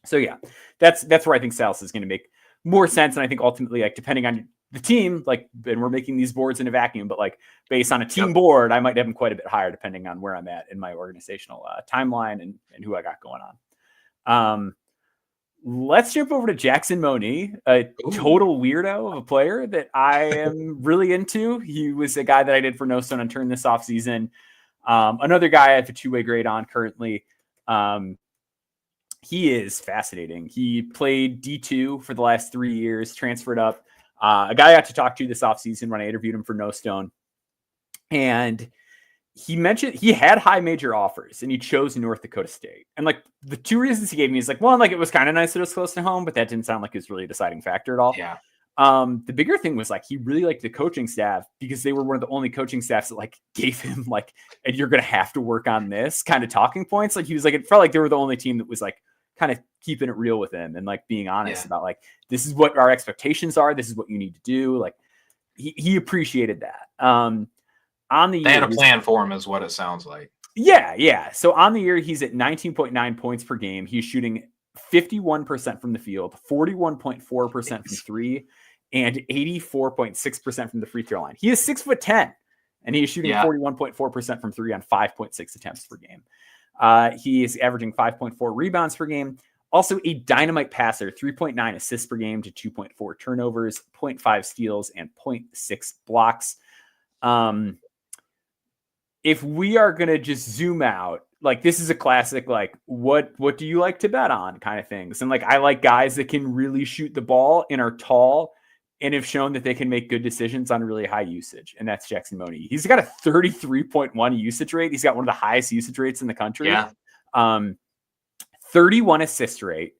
So yeah, that's where I think Sallis is going to make more sense. And I think ultimately, like depending on the team, like, and we're making these boards in a vacuum, but like based on a team board, I might have them quite a bit higher depending on where I'm at in my organizational timeline and who I got going on. Let's jump over to Jacksen Moni, a total weirdo of a player that I am really into. He was a guy that I did for No Stone Unturned this offseason. Another guy I have a 2-way grade on currently. He is fascinating. He played D2 for the last 3 years, transferred up. A guy I got to talk to this offseason when I interviewed him for No Stone. And he mentioned he had high major offers and he chose North Dakota State. And like the 2 reasons he gave me is like, one, like it was kind of nice that it was close to home, but that didn't sound like it was really a deciding factor at all. Yeah. The bigger thing was like he really liked the coaching staff because they were one of the only coaching staffs that like gave him like, and you're gonna have to work on this kind of talking points. Like he was like, it felt like they were the only team that was like kind of keeping it real with him and like being honest about like, this is what our expectations are. This is what you need to do. Like he appreciated that. On the year, they had a plan for him, is what it sounds like. Yeah. So on the year, he's at 19.9 points per game. He's shooting 51% from the field, 41.4% from three, and 84.6% from the free throw line. He is 6'10", and he is shooting 41.4% from three on 5.6 attempts per game. He is averaging 5.4 rebounds per game. Also a dynamite passer, 3.9 assists per game to 2.4 turnovers, 0.5 steals, and 0.6 blocks. If we are going to just zoom out, like this is a classic, like what do you like to bet on kind of things. And like, I like guys that can really shoot the ball and are tall and have shown that they can make good decisions on really high usage. And that's Jacksen Moni. He's got a 33.1 usage rate. He's got one of the highest usage rates in the country. 31 assist rate.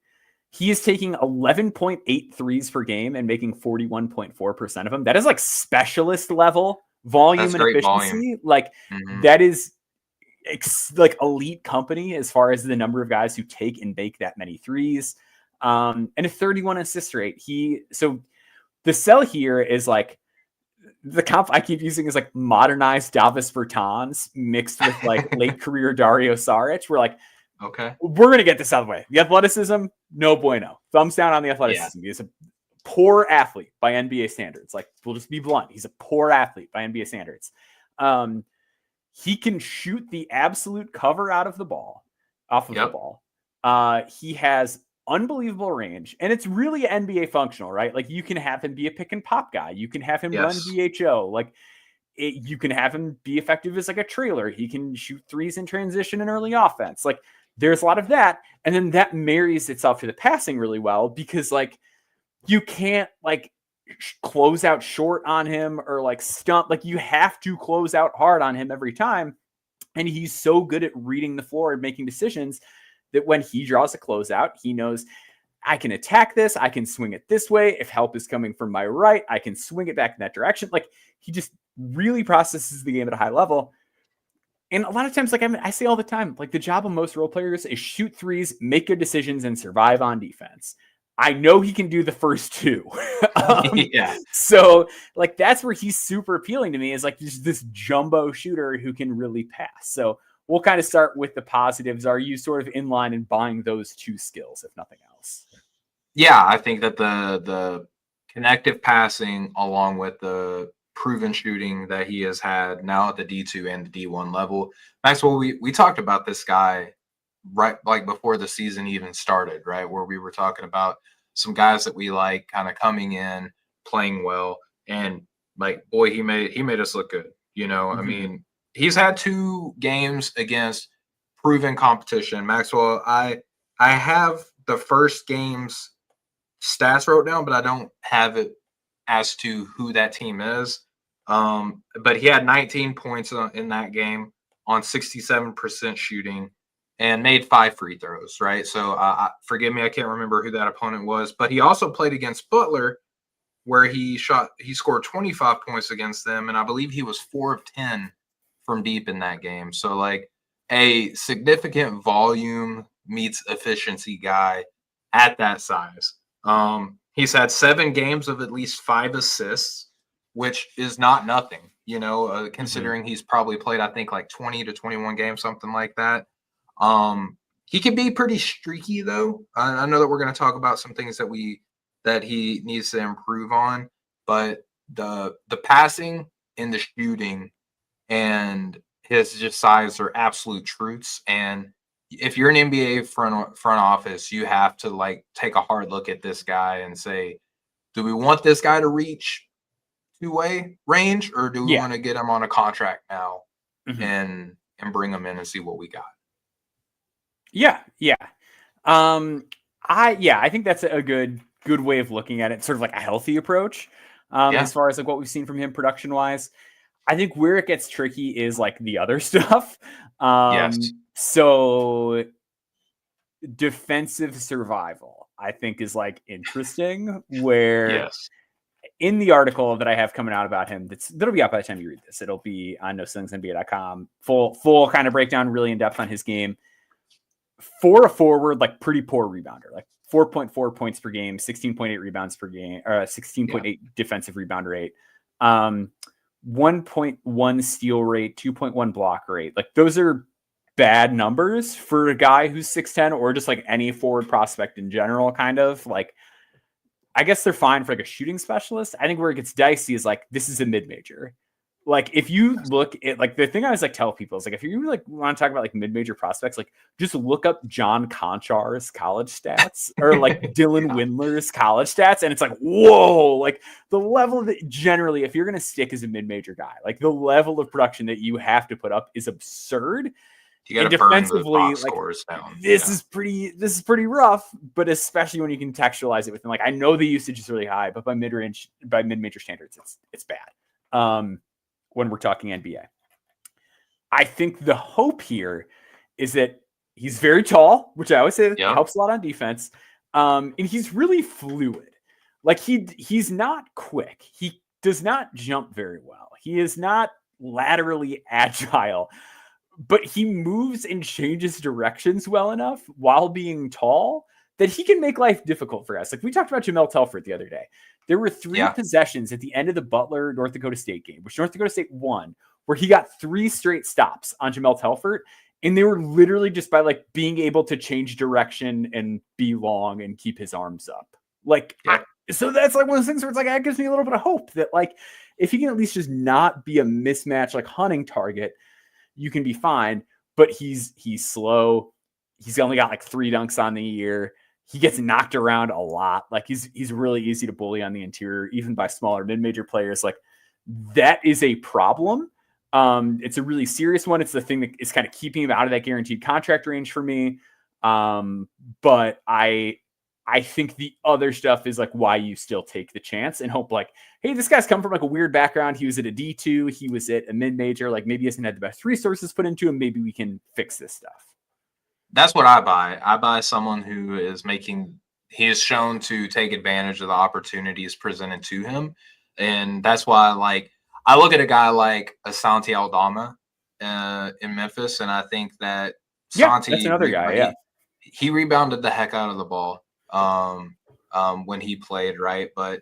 He is taking 11.8 threes per game and making 41.4% of them. That is like specialist level volume and efficiency. Volume. Like that is like elite company as far as the number of guys who take and make that many threes. And a 31 assist rate. So the sell here is like the comp I keep using is like modernized Davis Bertans mixed with like late career Dario Saric. We're like, okay, we're going to get this out of the way. The athleticism, no bueno. Thumbs down on the athleticism. Yeah. He's a poor athlete by NBA standards. Like, we'll just be blunt. He's a poor athlete by NBA standards. He can shoot the absolute cover out of the ball, off of the ball. He has unbelievable range, and it's really NBA functional, right? Like, you can have him be a pick and pop guy. You can have him run VHO. Like, you can have him be effective as like a trailer. He can shoot threes in transition and early offense. Like, there's a lot of that. And then that marries itself to the passing really well because like you can't like close out short on him or like stump. Like you have to close out hard on him every time. And he's so good at reading the floor and making decisions that when he draws a closeout, he knows I can attack this. I can swing it this way. If help is coming from my right, I can swing it back in that direction. Like he just really processes the game at a high level. And a lot of times, like I say all the time, like the job of most role players is shoot threes, make good decisions, and survive on defense. I know he can do the first two. So like that's where he's super appealing to me is like just this jumbo shooter who can really pass. So we'll kind of start with the positives. Are you sort of in line in buying those two skills, if nothing else? Yeah, I think that the connective passing along with the proven shooting that he has had now at the D2 and the D1 level. Maxwell, we talked about this guy right like before the season even started, right? Where we were talking about some guys that we like kind of coming in, playing well, and like boy, he made us look good. You know, I mean, he's had 2 games against proven competition. Maxwell, I have the first game's stats wrote down, but I don't have it as to who that team is. But he had 19 points in that game on 67% shooting and made 5 free throws, right? So forgive me, I can't remember who that opponent was, but he also played against Butler where he scored 25 points against them. And I believe he was 4 of 10 from deep in that game. So like a significant volume meets efficiency guy at that size. He's had 7 games of at least 5 assists, which is not nothing, you know, considering he's probably played, I think, like 20 to 21 games, something like that. He can be pretty streaky, though. I know that we're going to talk about some things that he needs to improve on, but the passing and the shooting and his just size are absolute truths. And if you're an NBA front office, you have to like take a hard look at this guy and say, do we want this guy to reach 2-way range, or do we want to get him on a contract now and bring him in and see what we got? I think that's a good way of looking at it. Sort of like a healthy approach as far as like what we've seen from him production wise. I think where it gets tricky is like the other stuff. So defensive survival, I think, is like interesting where in the article that I have coming out about him, that'll be out by the time you read this. It'll be on NoCeilingsNBA.com. Full kind of breakdown, really in depth on his game. For a forward, like pretty poor rebounder, like 4.4 points per game, 16.8 rebounds per game, or 16.8 defensive rebound rate, 1.1 steal rate, 2.1 block rate. Like those are bad numbers for a guy who's 6'10", or just like any forward prospect in general, kind of. Like, I guess they're fine for like a shooting specialist. I think where it gets dicey is like, this is a mid-major. Like, if you look at, like, the thing I always like tell people is like, if you like want to talk about like mid-major prospects, like just look up John Konchar's college stats or like Dylan Windler's college stats, and it's like, whoa, like the level of it generally, if you're gonna stick as a mid-major guy, like the level of production that you have to put up is absurd. You got to burn the box scores down. This is pretty rough, but especially when you contextualize it with them. Like, I know the usage is really high, but by mid-major standards, it's bad. When we're talking NBA, I think the hope here is that he's very tall, which I always say helps a lot on defense. And he's really fluid. Like, he's not quick. He does not jump very well. He is not laterally agile, but he moves and changes directions well enough while being tall that he can make life difficult for us. Like, we talked about Jamel Telford the other day. There were 3 possessions at the end of the Butler North Dakota State game, which North Dakota State won, where he got 3 straight stops on Jamel Telford. And they were literally just by like being able to change direction and be long and keep his arms up. Like, so that's like one of those things where it's like, that gives me a little bit of hope that like, if he can at least just not be a mismatch, like hunting target, you can be fine. But he's slow. He's only got like 3 dunks on the year. He gets knocked around a lot. Like, he's really easy to bully on the interior, even by smaller mid-major players. Like, that is a problem. It's a really serious one. It's the thing that is kind of keeping him out of that guaranteed contract range for me. But I think the other stuff is like why you still take the chance and hope like, hey, this guy's come from like a weird background. He was at a D2. He was at a mid-major. Like, maybe he hasn't had the best resources put into him. Maybe we can fix this stuff. That's what I buy. I buy someone who he is shown to take advantage of the opportunities presented to him. And that's why, like, I look at a guy like Asante Aldama in Memphis, and I think that Santi, that's another guy. He rebounded the heck out of the ball when he played, right? But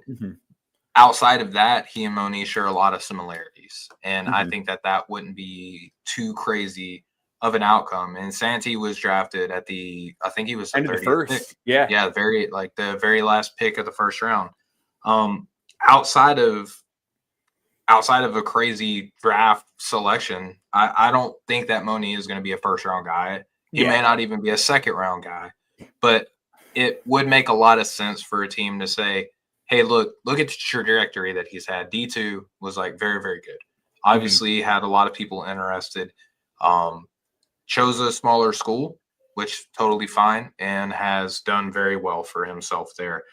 outside of that, he and Moni share a lot of similarities. And I think that wouldn't be too crazy of an outcome. And Santi was drafted at I think he was the 30th pick. Yeah, the very last pick of the first round. Outside of a crazy draft selection, I don't think that Moni is going to be a first round guy. He may not even be a second round guy, but it would make a lot of sense for a team to say, hey, look at the trajectory that he's had. D2 was like very, very good. Obviously had a lot of people interested. Chose a smaller school, which totally fine, and has done very well for himself there.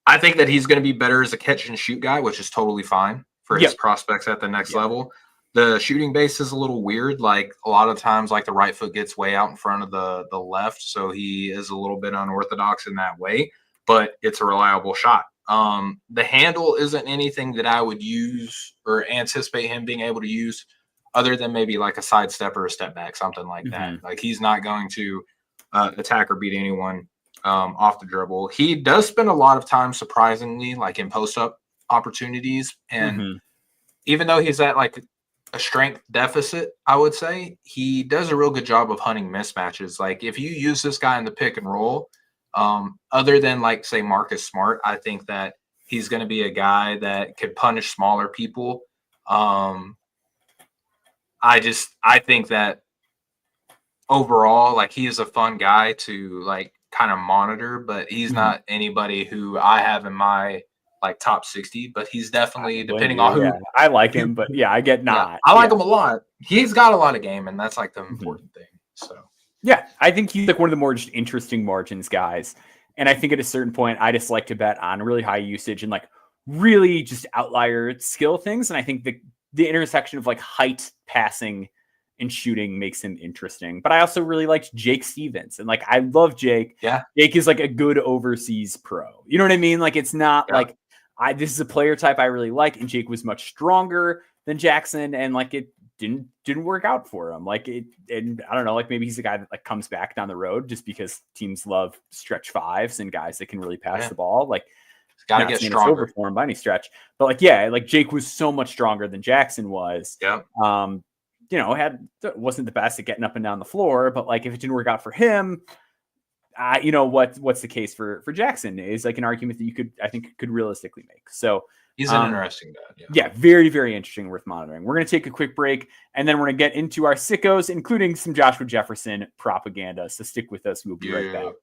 I think that he's going to be better as a catch and shoot guy, which is totally fine for his prospects at the next level. The shooting base is a little weird. Like, a lot of times, like, the right foot gets way out in front of the left, so he is a little bit unorthodox in that way, but it's a reliable shot. The handle isn't anything that I would use or anticipate him being able to use, other than maybe like a sidestep or a step back, something like that. Like, he's not going to attack or beat anyone off the dribble. He does spend a lot of time, surprisingly, like in post-up opportunities. And even though he's at like a strength deficit, I would say, he does a real good job of hunting mismatches. Like, if you use this guy in the pick and roll, other than like, say, Marcus Smart, I think that he's going to be a guy that could punish smaller people. I think that overall, like, he is a fun guy to like kind of monitor, but he's not anybody who I have in my like top 60, but he's definitely, depending on who I like him, but I get not. I like him a lot. He's got a lot of game, and that's like the important thing. So I think he's like one of the more just interesting margins guys. And I think at a certain point, I just like to bet on really high usage and like really just outlier skill things. And I think the intersection of like height, passing, and shooting makes him interesting. But I also really liked Jake Stevens. And like, I love Jake. Yeah. Jake is like a good overseas pro. You know what I mean? Like, it's not like this is a player type I really like. And Jake was much stronger than Jacksen. And like, it didn't work out for him. Like, and I don't know, like maybe he's a guy that like comes back down the road just because teams love stretch fives and guys that can really pass the ball. Like, got to get stronger for him by any stretch. But like, like Jake was so much stronger than Jacksen was. Yeah. wasn't the best at getting up and down the floor, but like if it didn't work out for him, what's the case for Jacksen is like an argument that I think could realistically make. So he's an interesting guy. Yeah, very, very interesting, worth monitoring. We're going to take a quick break, and then we're going to get into our sickos, including some Joshua Jefferson propaganda. So stick with us. We'll be right back.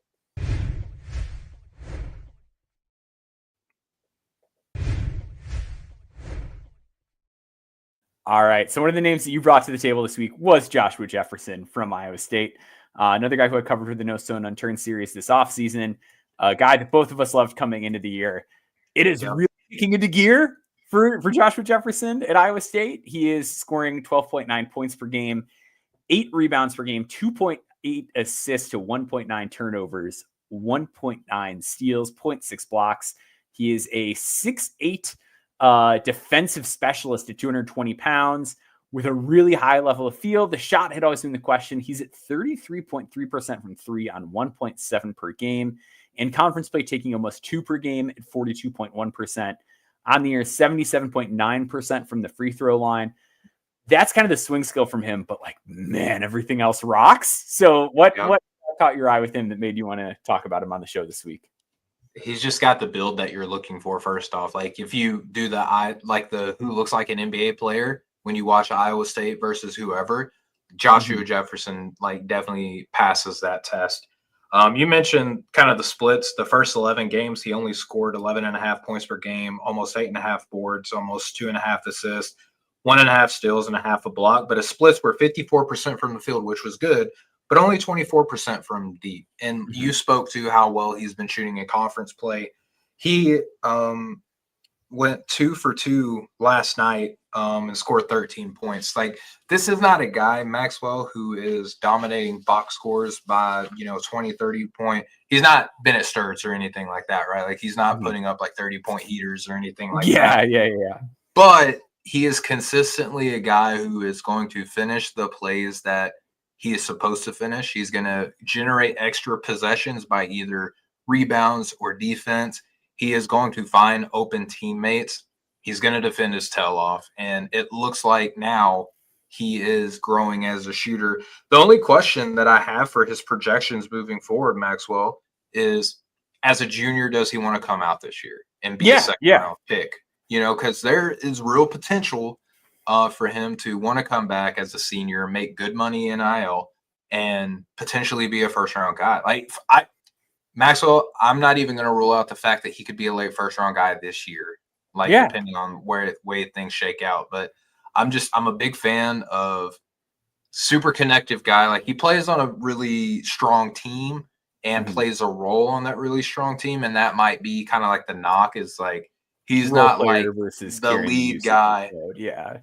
All right. So one of the names that you brought to the table this week was Joshua Jefferson from Iowa State. Another guy who I covered for the No Stone Unturned series this offseason. A guy that both of us loved coming into the year. It is really kicking into gear for Joshua Jefferson at Iowa State. He is scoring 12.9 points per game, 8 rebounds per game, 2.8 assists to 1.9 turnovers, 1.9 steals, 0.6 blocks. He is a 6'8" defensive specialist at 220 pounds with a really high level of field. The shot had always been the question. He's at 33.3% from 3 on 1.7 per game. In conference play, taking almost 2 per game at 42.1%. On the year, 77.9% from the free throw line. That's kind of the swing skill from him, but like, man, everything else rocks. So what caught your eye with him that made you want to talk about him on the show this week? He's just got the build that you're looking for. First off, like if you do the who looks like an NBA player when you watch Iowa State versus whoever, Joshua Jefferson like definitely passes that test. You mentioned kind of the splits. The first 11 games, he only scored 11.5 points per game, almost 8.5 boards, almost 2.5 assists, 1.5 steals, and a half a block. But his splits were 54% from the field, which was good, but only 24% from deep. And you spoke to how well he's been shooting in conference play. He went 2 for 2 last night and scored 13 points. Like, this is not a guy, Maxwell, who is dominating box scores by, 20, 30 point. He's not Bennett Sturts or anything like that, right? Like, he's not putting up like 30-point heaters or anything like that. Yeah. But he is consistently a guy who is going to finish the plays that he is supposed to finish. He's going to generate extra possessions by either rebounds or defense. He is going to find open teammates. He's going to defend his tail off. And it looks like now he is growing as a shooter. The only question that I have for his projections moving forward, Maxwell, is as a junior, does he want to come out this year and be a second-round pick? Because there is real potential for him to want to come back as a senior, make good money in NIL, and potentially be a first-round guy. Like, Maxwell, I'm not even going to rule out the fact that he could be a late first-round guy this year, depending on way things shake out. But I'm a big fan of super connective guy. Like, he plays on a really strong team and plays a role on that really strong team, and that might be kind of like the knock is like he's not like the lead guy. Yeah.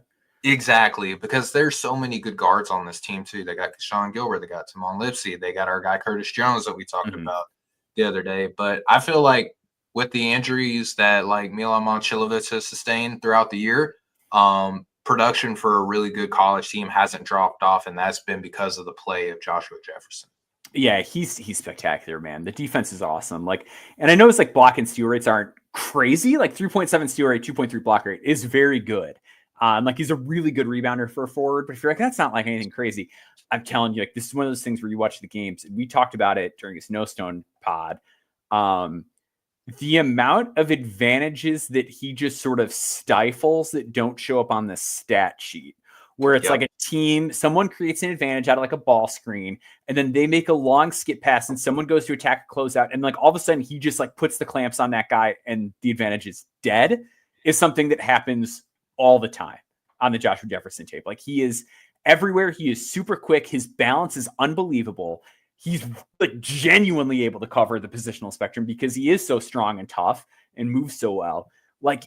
Exactly, because there's so many good guards on this team too. They got Sean Gilbert, they got Timon Lipsey, they got our guy Curtis Jones that we talked about the other day. But I feel like with the injuries that like Milan Momcilovic has sustained throughout the year, production for a really good college team hasn't dropped off, and that's been because of the play of Joshua Jefferson. Yeah, he's spectacular, man. The defense is awesome. Like, and I know it's like block and steal rates aren't crazy. Like 3.7 steal rate, 2.3 block rate is very good. Like he's a really good rebounder for a forward, but if you're like, that's not like anything crazy, I'm telling you, like this is one of those things where you watch the games. We talked about it during this No Stone pod. The amount of advantages that he just sort of stifles that don't show up on the stat sheet, where it's like a team, someone creates an advantage out of like a ball screen, and then they make a long skip pass and someone goes to attack a closeout. And like all of a sudden he just like puts the clamps on that guy and the advantage is dead, is something that happens all the time on the Joshua Jefferson tape. Like he is everywhere. He is super quick. His balance is unbelievable. He's like genuinely able to cover the positional spectrum because he is so strong and tough and moves so well. Like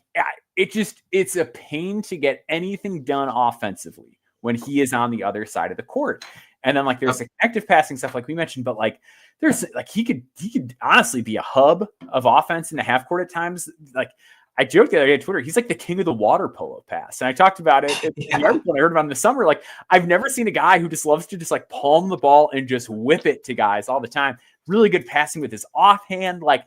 it's a pain to get anything done offensively when he is on the other side of the court. And then like there's like active passing stuff like we mentioned, but like there's like he could honestly be a hub of offense in the half court at times. Like I joked the other day on Twitter, he's like the king of the water polo pass. And I talked about it in the article I heard about him this summer. Like I've never seen a guy who just loves to just like palm the ball and just whip it to guys all the time. Really good passing with his offhand. Like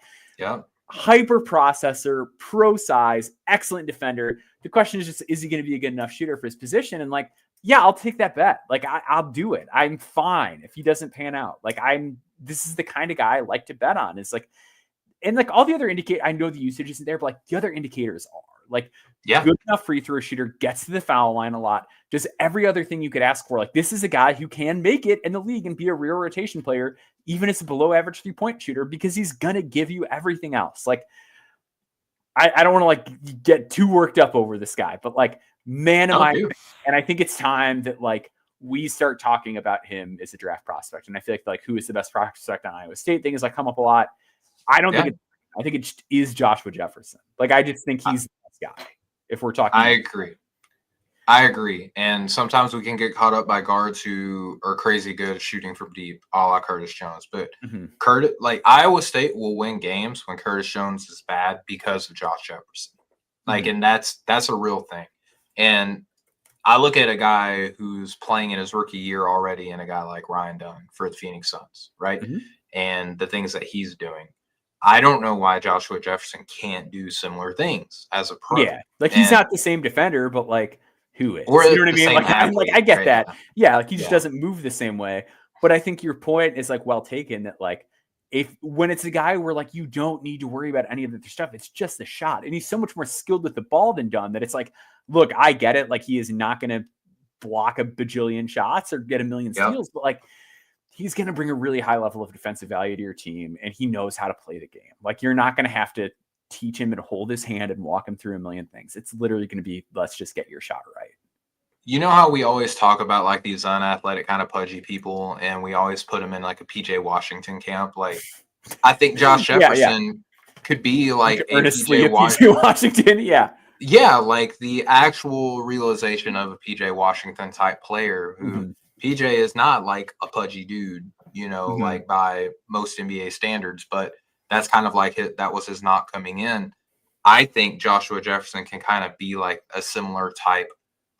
hyper processor, pro size, excellent defender. The question is just, is he going to be a good enough shooter for his position? And like, yeah, I'll take that bet. Like I'll do it. I'm fine if he doesn't pan out. Like this is the kind of guy I like to bet on. It's like, and like all the other indicators, I know the usage isn't there, but like the other indicators are like, good enough free throw shooter, gets to the foul line a lot, does every other thing you could ask for. Like this is a guy who can make it in the league and be a real rotation player, even as a below average 3-point shooter, because he's going to give you everything else. Like I don't want to like get too worked up over this guy, but like, man, and I think it's time that like we start talking about him as a draft prospect. And I feel like who is the best prospect on Iowa State thing is like come up a lot. I don't think I think it is Joshua Jefferson. Like I just think he's the best guy. If we're talking, I agree. And sometimes we can get caught up by guards who are crazy good at shooting from deep, a la Curtis Jones. But Curtis, like Iowa State will win games when Curtis Jones is bad because of Josh Jefferson. Like, and that's a real thing. And I look at a guy who's playing in his rookie year already and a guy like Ryan Dunn for the Phoenix Suns, right? And the things that he's doing. I don't know why Joshua Jefferson can't do similar things as a pro. Yeah, like he's not the same defender, but like who is? You know what I mean? Like I get that. Yeah, like he just doesn't move the same way. But I think your point is like well taken that like when it's a guy where like you don't need to worry about any of the stuff, it's just the shot. And he's so much more skilled with the ball than Dunn that it's like, look, I get it. Like he is not going to block a bajillion shots or get a million steals, but like he's going to bring a really high level of defensive value to your team, and he knows how to play the game. Like you're not going to have to teach him and hold his hand and walk him through a million things. It's literally going to be, let's just get your shot right. You know how we always talk about like these unathletic kind of pudgy people, and we always put them in like a PJ Washington camp. Like I think Josh Jefferson could be like earnestly a PJ Washington. Yeah. Like the actual realization of a PJ Washington type player who PJ is not like a pudgy dude, you know, like by most NBA standards, but that's kind of like that was his knock coming in. I think Joshua Jefferson can kind of be like a similar type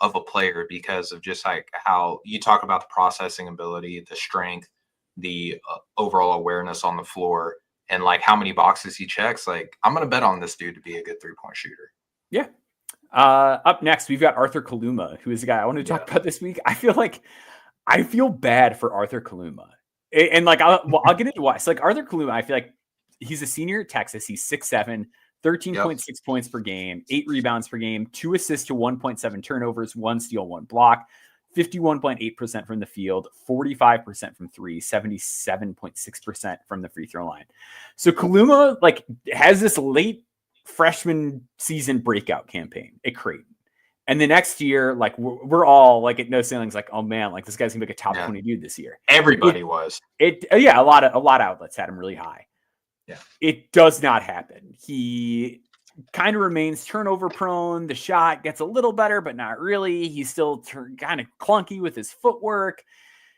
of a player because of just like how you talk about the processing ability, the strength, the overall awareness on the floor, and like how many boxes he checks. Like I'm going to bet on this dude to be a good 3-point shooter. Yeah. Up next, we've got Arthur Kaluma, who is the guy I want to talk about this week. I feel bad for Arthur Kaluma. And like, I'll get into why. So like Arthur Kaluma, I feel like he's a senior at Texas. He's 6'7", 13.6 points per game, 8 rebounds per game, 2 assists to 1.7 turnovers, 1 steal, 1 block, 51.8% from the field, 45% from three, 77.6% from the free throw line. So Kaluma like has this late freshman season breakout campaign at Creighton. And the next year, like we're all like at no ceilings, like, oh man, like this guy's gonna be like a top 20 dude this year. Everybody was. A lot of outlets had him really high. Yeah. It does not happen. He kind of remains turnover prone. The shot gets a little better, but not really. He's still kind of clunky with his footwork.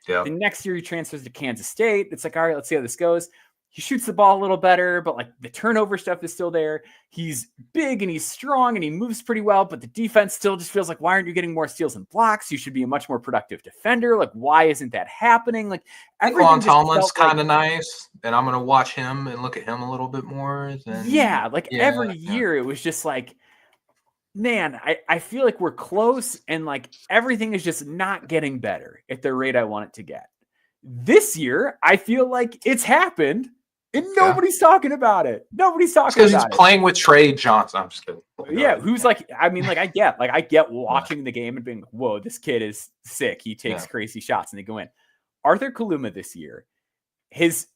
Yeah. The next year he transfers to Kansas State. It's like, all right, let's see how this goes. He shoots the ball a little better, but like the turnover stuff is still there. He's big and he's strong and he moves pretty well, but the defense still just feels like, why aren't you getting more steals and blocks? You should be a much more productive defender. Like, why isn't that happening? Like, Juan Tomlin's kind of nice, and I'm going to watch him and look at him a little bit more. Every year it was just like, man, I feel like we're close and like everything is just not getting better at the rate I want it to get. This year, I feel like it's happened. And nobody's talking about it. Nobody's talking about it. Because he's playing with Trey Johnson. I'm just kidding. Yeah, who's like, I mean, like, I get watching the game and being like, whoa, this kid is sick. He takes crazy shots and they go in. Arthur Kaluma this year has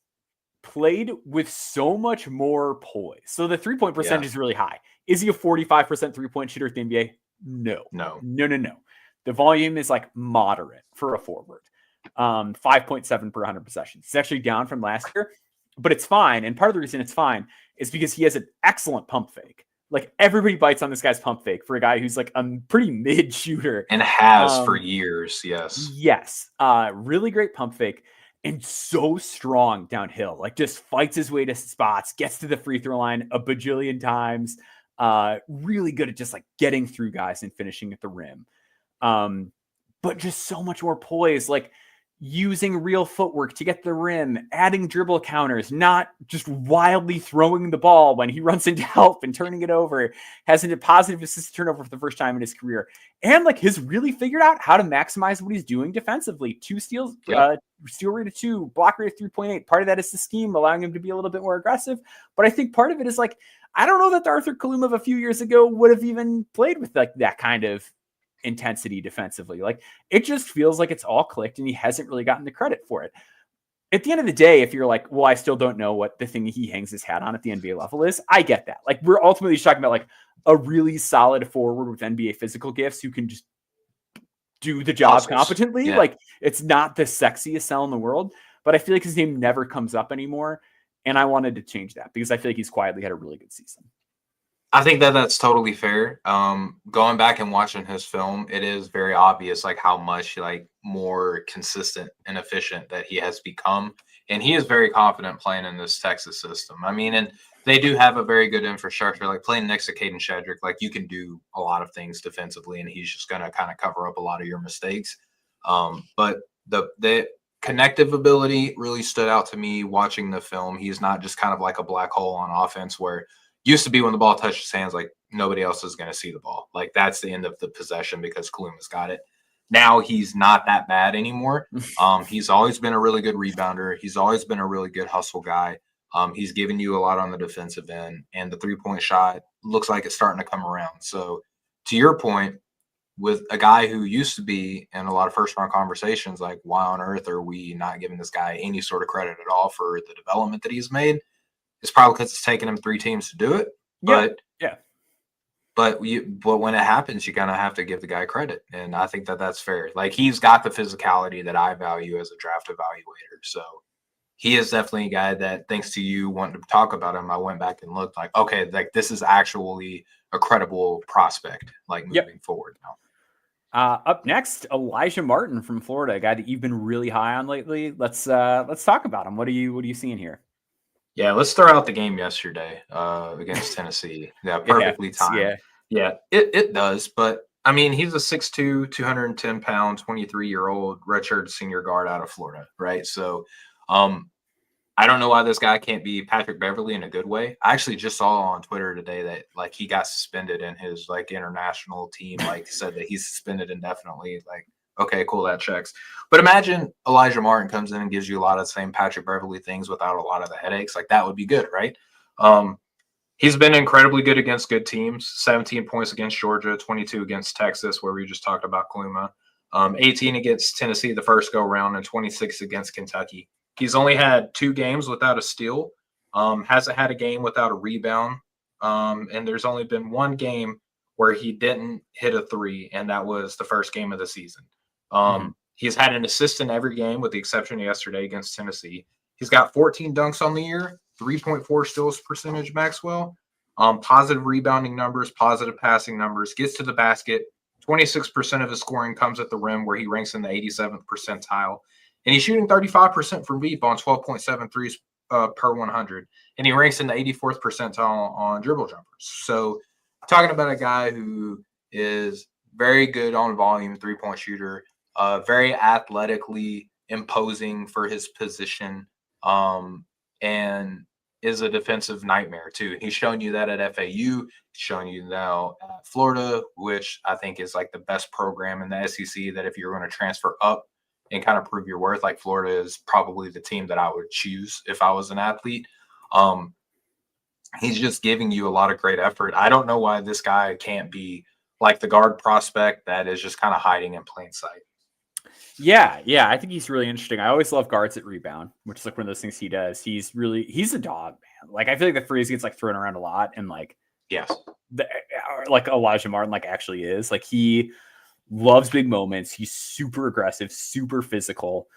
played with so much more poise. So the 3-point percentage is really high. Is he a 45% 3-point shooter at the NBA? No. The volume is like moderate for a forward. 5.7 per 100 possessions. It's actually down from last year. But it's fine. And part of the reason it's fine is because he has an excellent pump fake. Like everybody bites on this guy's pump fake for a guy who's like a pretty mid shooter. And has for years. Yes. Yes. Really great pump fake and so strong downhill. Like just fights his way to spots, gets to the free throw line a bajillion times. Really good at just like getting through guys and finishing at the rim. But just so much more poise. Like using real footwork to get the rim, adding dribble counters, not just wildly throwing the ball when he runs into help and turning it over, has a positive assist turnover for the first time in his career. And like has really figured out how to maximize what he's doing defensively. 2 steals, steal rate of 2, block rate of 3.8. Part of that is the scheme, allowing him to be a little bit more aggressive. But I think part of it is like, I don't know that the Arthur Kaluma of a few years ago would have even played with like that kind of intensity defensively. Like it just feels like it's all clicked and he hasn't really gotten the credit for it. At the end of the day, if you're like, well, I still don't know what the thing he hangs his hat on at the NBA level is, I get that. Like we're ultimately just talking about like a really solid forward with NBA physical gifts who can just do the job competently. Yeah. Like it's not the sexiest sell in the world, but I feel like his name never comes up anymore. And I wanted to change that because I feel like he's quietly had a really good season. I think that that's totally fair. Going back and watching his film, it is very obvious like how much like more consistent and efficient that he has become. And he is very confident playing in this Texas system. I mean, and they do have a very good infrastructure. Like playing next to Caden Shedrick, like you can do a lot of things defensively, and he's just going to kind of cover up a lot of your mistakes. But the connective ability really stood out to me watching the film. He's not just kind of like a black hole on offense where used to be when the ball touched his hands, like nobody else is going to see the ball. Like that's the end of the possession because Kaluma's got it. Now he's not that bad anymore. He's always been a really good rebounder. He's always been a really good hustle guy. He's given you a lot on the defensive end, and the 3-point shot looks like it's starting to come around. So to your point, with a guy who used to be in a lot of first-round conversations, like why on earth are we not giving this guy any sort of credit at all for the development that he's made? It's probably because it's taken him 3 teams to do it. But But when it happens, you kind of have to give the guy credit. And I think that that's fair. Like he's got the physicality that I value as a draft evaluator. So he is definitely a guy that, thanks to you wanting to talk about him, I went back and looked like, okay, like this is actually a credible prospect, like moving forward now. Up next, Alijah Martin from Florida, a guy that you've been really high on lately. Let's talk about him. What are you seeing here? Yeah, let's throw out the game yesterday against Tennessee. Yeah, perfectly timed. Yeah, it does. But, I mean, he's a 6'2", 210-pound, 23-year-old redshirt senior guard out of Florida, right? So I don't know why this guy can't be Patrick Beverley in a good way. I actually just saw on Twitter today that, like, he got suspended and his, like, international team, like, said that he's suspended indefinitely. Like, okay, cool, that checks. But imagine Alijah Martin comes in and gives you a lot of the same Patrick Beverley things without a lot of the headaches. Like, that would be good, right? He's been incredibly good against good teams. 17 points against Georgia, 22 against Texas, where we just talked about Kaluma. 18 against Tennessee the first go-round, and 26 against Kentucky. He's only had 2 games without a steal. Hasn't had a game without a rebound. And there's only been 1 game where he didn't hit a 3, and that was the first game of the season. He's had an assist in every game with the exception of yesterday against Tennessee. He's got 14 dunks on the year, 3.4 steals percentage, Maxwell. Positive rebounding numbers, positive passing numbers, gets to the basket. 26% of his scoring comes at the rim, where he ranks in the 87th percentile. And he's shooting 35% from deep on 12.7 threes per 100. And he ranks in the 84th percentile on dribble jumpers. So talking about a guy who is very good on volume, 3-point shooter, very athletically imposing for his position, and is a defensive nightmare too. He's shown you that at FAU, he's shown you now at Florida, which I think is like the best program in the SEC, that if you're going to transfer up and kind of prove your worth, like Florida is probably the team that I would choose if I was an athlete. He's just giving you a lot of great effort. I don't know why this guy can't be like the guard prospect that is just kind of hiding in plain sight. Yeah, I think he's really interesting. I always love guards at rebound, which is like one of those things he does. He's a dog, man. Like I feel like the phrase gets like thrown around a lot, and like like Alijah Martin like actually is like he loves big moments. He's super aggressive, super physical,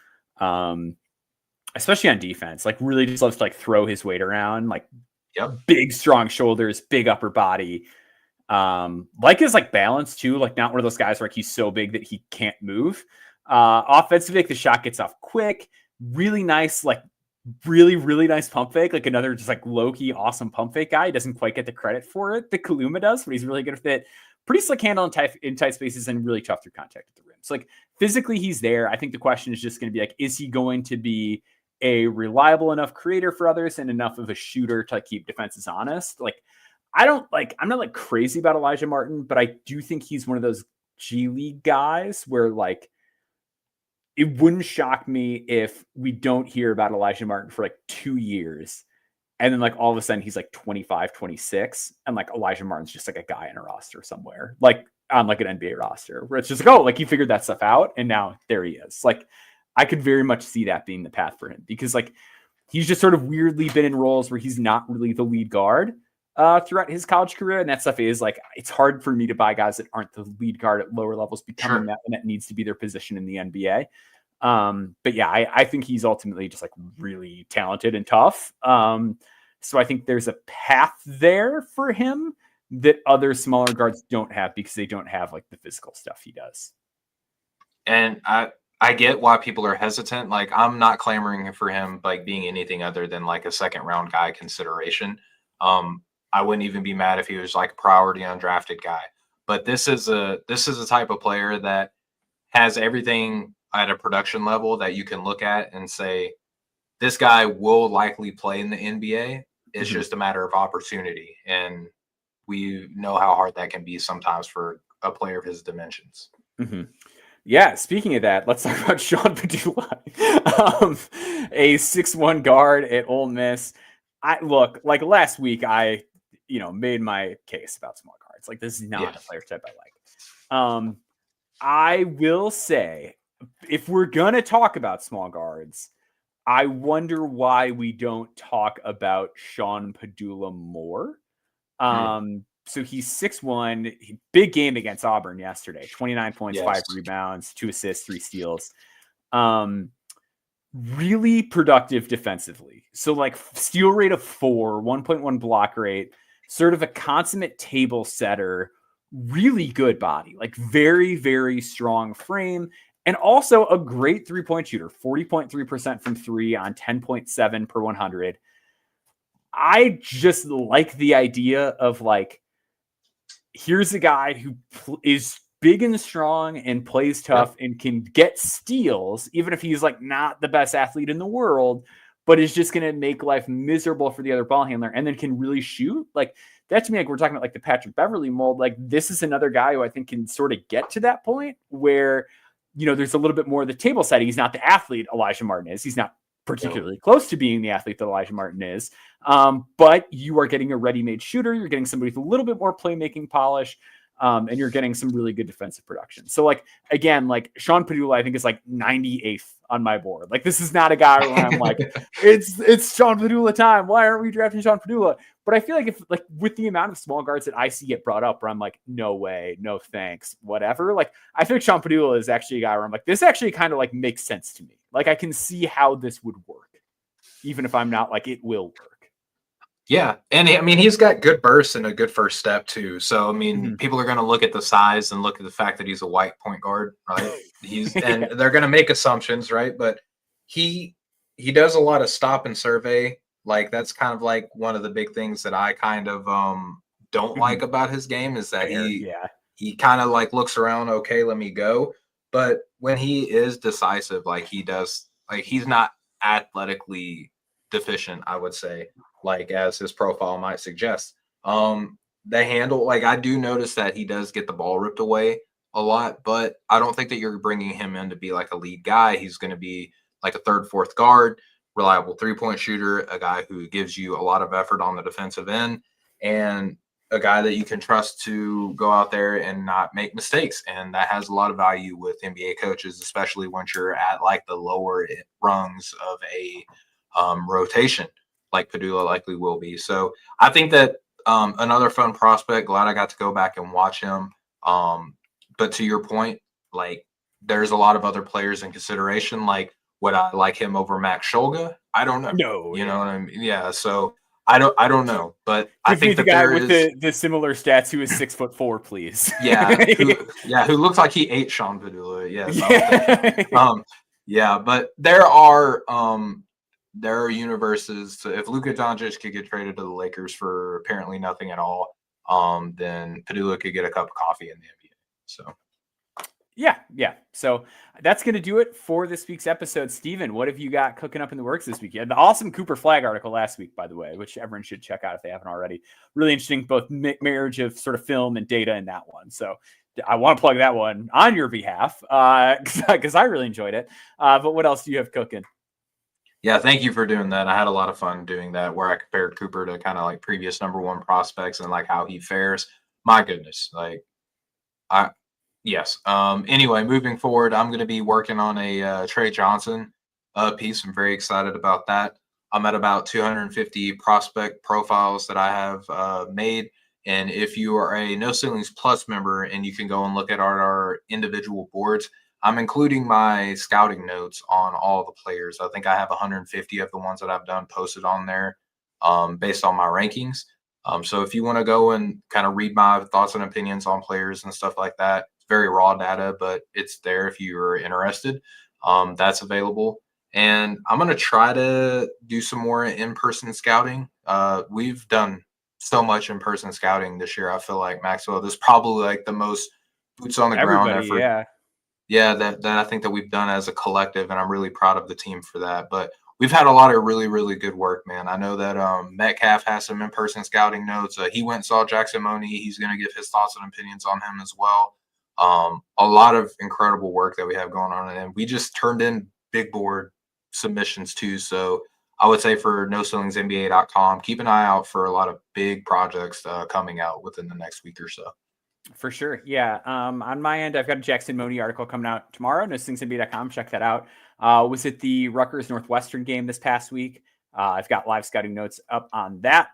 especially on defense. Like really just loves to like throw his weight around, like big strong shoulders, big upper body. Like his like balance too. Like not one of those guys where like, he's so big that he can't move. Offensively, like the shot gets off quick, really nice, like really, really nice pump fake. Like another just like low-key awesome pump fake guy. He doesn't quite get the credit for it that Kaluma does, but he's really good with it. Pretty slick handle in tight spaces and really tough through contact at the rim So like physically he's there. I think the question is just going to be like, is he going to be a reliable enough creator for others and enough of a shooter to keep defenses honest? Like, I'm not like crazy about Alijah Martin, but I do think he's one of those G League guys where like, it wouldn't shock me if we don't hear about Alijah Martin for like 2 years. And then like all of a sudden he's like 25, 26. And like Alijah Martin's just like a guy in a roster somewhere, like on like an NBA roster where it's just like, oh, like he figured that stuff out. And now there he is. Like I could very much see that being the path for him because like he's just sort of weirdly been in roles where he's not really the lead guard throughout his college career. And that stuff is like, it's hard for me to buy guys that aren't the lead guard at lower levels becoming that, and that needs to be their position in the NBA. But yeah, I think he's ultimately just like really talented and tough. So I think there's a path there for him that other smaller guards don't have because they don't have like the physical stuff he does. And I get why people are hesitant. Like I'm not clamoring for him like being anything other than like a second round guy consideration. I wouldn't even be mad if he was like a priority undrafted guy. But this is a type of player that has everything at a production level that you can look at and say, this guy will likely play in the NBA. It's just a matter of opportunity. And we know how hard that can be sometimes for a player of his dimensions. Yeah, speaking of that, let's talk about Sean Pedulla, a 6'1" guard at Ole Miss. Like last week, I made my case about small guards. Like this is not a player type I like. I will say, if we're gonna talk about small guards, I wonder why we don't talk about Sean Pedulla more. So he's 6'1", big game against Auburn yesterday. 29 points, 5 rebounds, 2 assists, 3 steals. Really productive defensively. So like steal rate of 4, 1.1 block rate, sort of a consummate table setter, really good body, like very, very strong frame. And also a great 3-point shooter, 40.3% from 3 on 10.7 per 100. I just like the idea of like, here's a guy who is big and strong and plays tough and can get steals, even if he's like not the best athlete in the world, but is just going to make life miserable for the other ball handler and then can really shoot. Like that to me, like we're talking about like the Patrick Beverly mold. Like this is another guy who I think can sort of get to that point where, there's a little bit more of the table setting. He's not the athlete Alijah Martin is. He's not particularly close to being the athlete that Alijah Martin is. But you are getting a ready-made shooter. You're getting somebody with a little bit more playmaking polish. And you're getting some really good defensive production. So like, again, like Sean Pedulla, I think is like 98th on my board. Like this is not a guy where I'm like, it's Sean Pedulla time. Why aren't we drafting Sean Pedulla? But I feel like if like with the amount of small guards that I see get brought up where I'm like, no way, no thanks, whatever. Like I think Sean Pedulla is actually a guy where I'm like, this actually kind of like makes sense to me. Like I can see how this would work, even if I'm not like, it will work. Yeah. And I mean, he's got good bursts and a good first step too. So, I mean, people are going to look at the size and look at the fact that he's a white point guard, right? And they're going to make assumptions, right? But he does a lot of stop and survey. Like that's kind of like one of the big things that I kind of don't like about his game is that he kind of like looks around. Okay, let me go. But when he is decisive, like he does, like he's not athletically deficient, I would say, like as his profile might suggest. The handle, like I do notice that he does get the ball ripped away a lot, but I don't think that you're bringing him in to be like a lead guy. He's going to be like a third, fourth guard, reliable 3-point shooter, a guy who gives you a lot of effort on the defensive end, and a guy that you can trust to go out there and not make mistakes. And that has a lot of value with NBA coaches, especially once you're at like the lower rungs of a rotation, like Pedulla likely will be. So I think that another fun prospect, glad I got to go back and watch him. But to your point, like there's a lot of other players in consideration. Like, would I like him over Max Scholga? I don't know. No, you know what I mean? Yeah. So I don't know, but I think the guy with the similar stats who is 6'4", please. Who looks like he ate Sean Pedulla. Yes. Yeah. But there are universes. So if Luka Doncic could get traded to the Lakers for apparently nothing at all, then Pedulla could get a cup of coffee in the NBA. So. Yeah. So that's going to do it for this week's episode. Steven, what have you got cooking up in the works this week? You had the awesome Cooper Flag article last week, by the way, which everyone should check out if they haven't already. Really interesting, both marriage of sort of film and data in that one. So I want to plug that one on your behalf because I really enjoyed it. But what else do you have cooking? Yeah, thank you for doing that. I had a lot of fun doing that, where I compared Cooper to kind of like previous number one prospects and like how he fares. My goodness, yes. Anyway, moving forward, I'm going to be working on a Trey Johnson piece. I'm very excited about that. I'm at about 250 prospect profiles that I have made. And if you are a No Ceilings Plus member and you can go and look at our individual boards, I'm including my scouting notes on all the players. I think I have 150 of the ones that I've done posted on there based on my rankings. So if you want to go and kind of read my thoughts and opinions on players and stuff like that, it's very raw data, but it's there if you're interested. That's available. And I'm going to try to do some more in-person scouting. We've done so much in-person scouting this year. I feel like, Maxwell, this is probably like the most boots on the ground effort. Yeah, that I think that we've done as a collective, and I'm really proud of the team for that. But we've had a lot of really, really good work, man. I know that Metcalf has some in-person scouting notes. He went and saw Jacksen Moni. He's going to give his thoughts and opinions on him as well. A lot of incredible work that we have going on, and we just turned in big board submissions too. So I would say for NoCeilingsNBA.com, keep an eye out for a lot of big projects coming out within the next week or so. For sure. Yeah. On my end, I've got a Jacksen Moni article coming out tomorrow. NoCeilingsNBA.com. Check that out. Was it the Rutgers Northwestern game this past week? I've got live scouting notes up on that.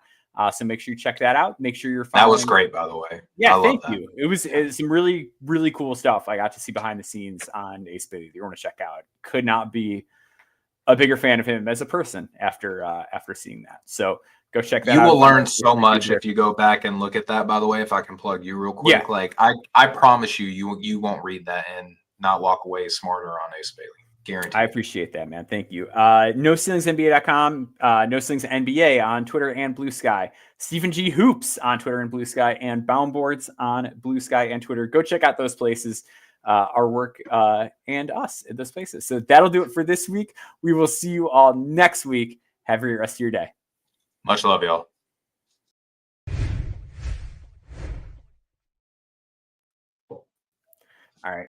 So make sure you check that out. Make sure you're following. That was great, by the way. Yeah, thank you. It was some really, really cool stuff I got to see behind the scenes on Ace Bailey. You want to check out. Could not be a bigger fan of him as a person after seeing that. So go check that out. You will learn so much if you go back and look at that, by the way, if I can plug you real quick. Yeah. Like I promise you won't read that and not walk away smarter on Ace Bailey. Guaranteed. I appreciate that, man. Thank you. NoCeilingsNBA.com, NoCeilingsNBA on Twitter and Blue Sky. Stephen G. Hoops on Twitter and Blue Sky, and Boundboards on Blue Sky and Twitter. Go check out those places, our work and us at those places. So that'll do it for this week. We will see you all next week. Have a great rest of your day. Much love, y'all. All right.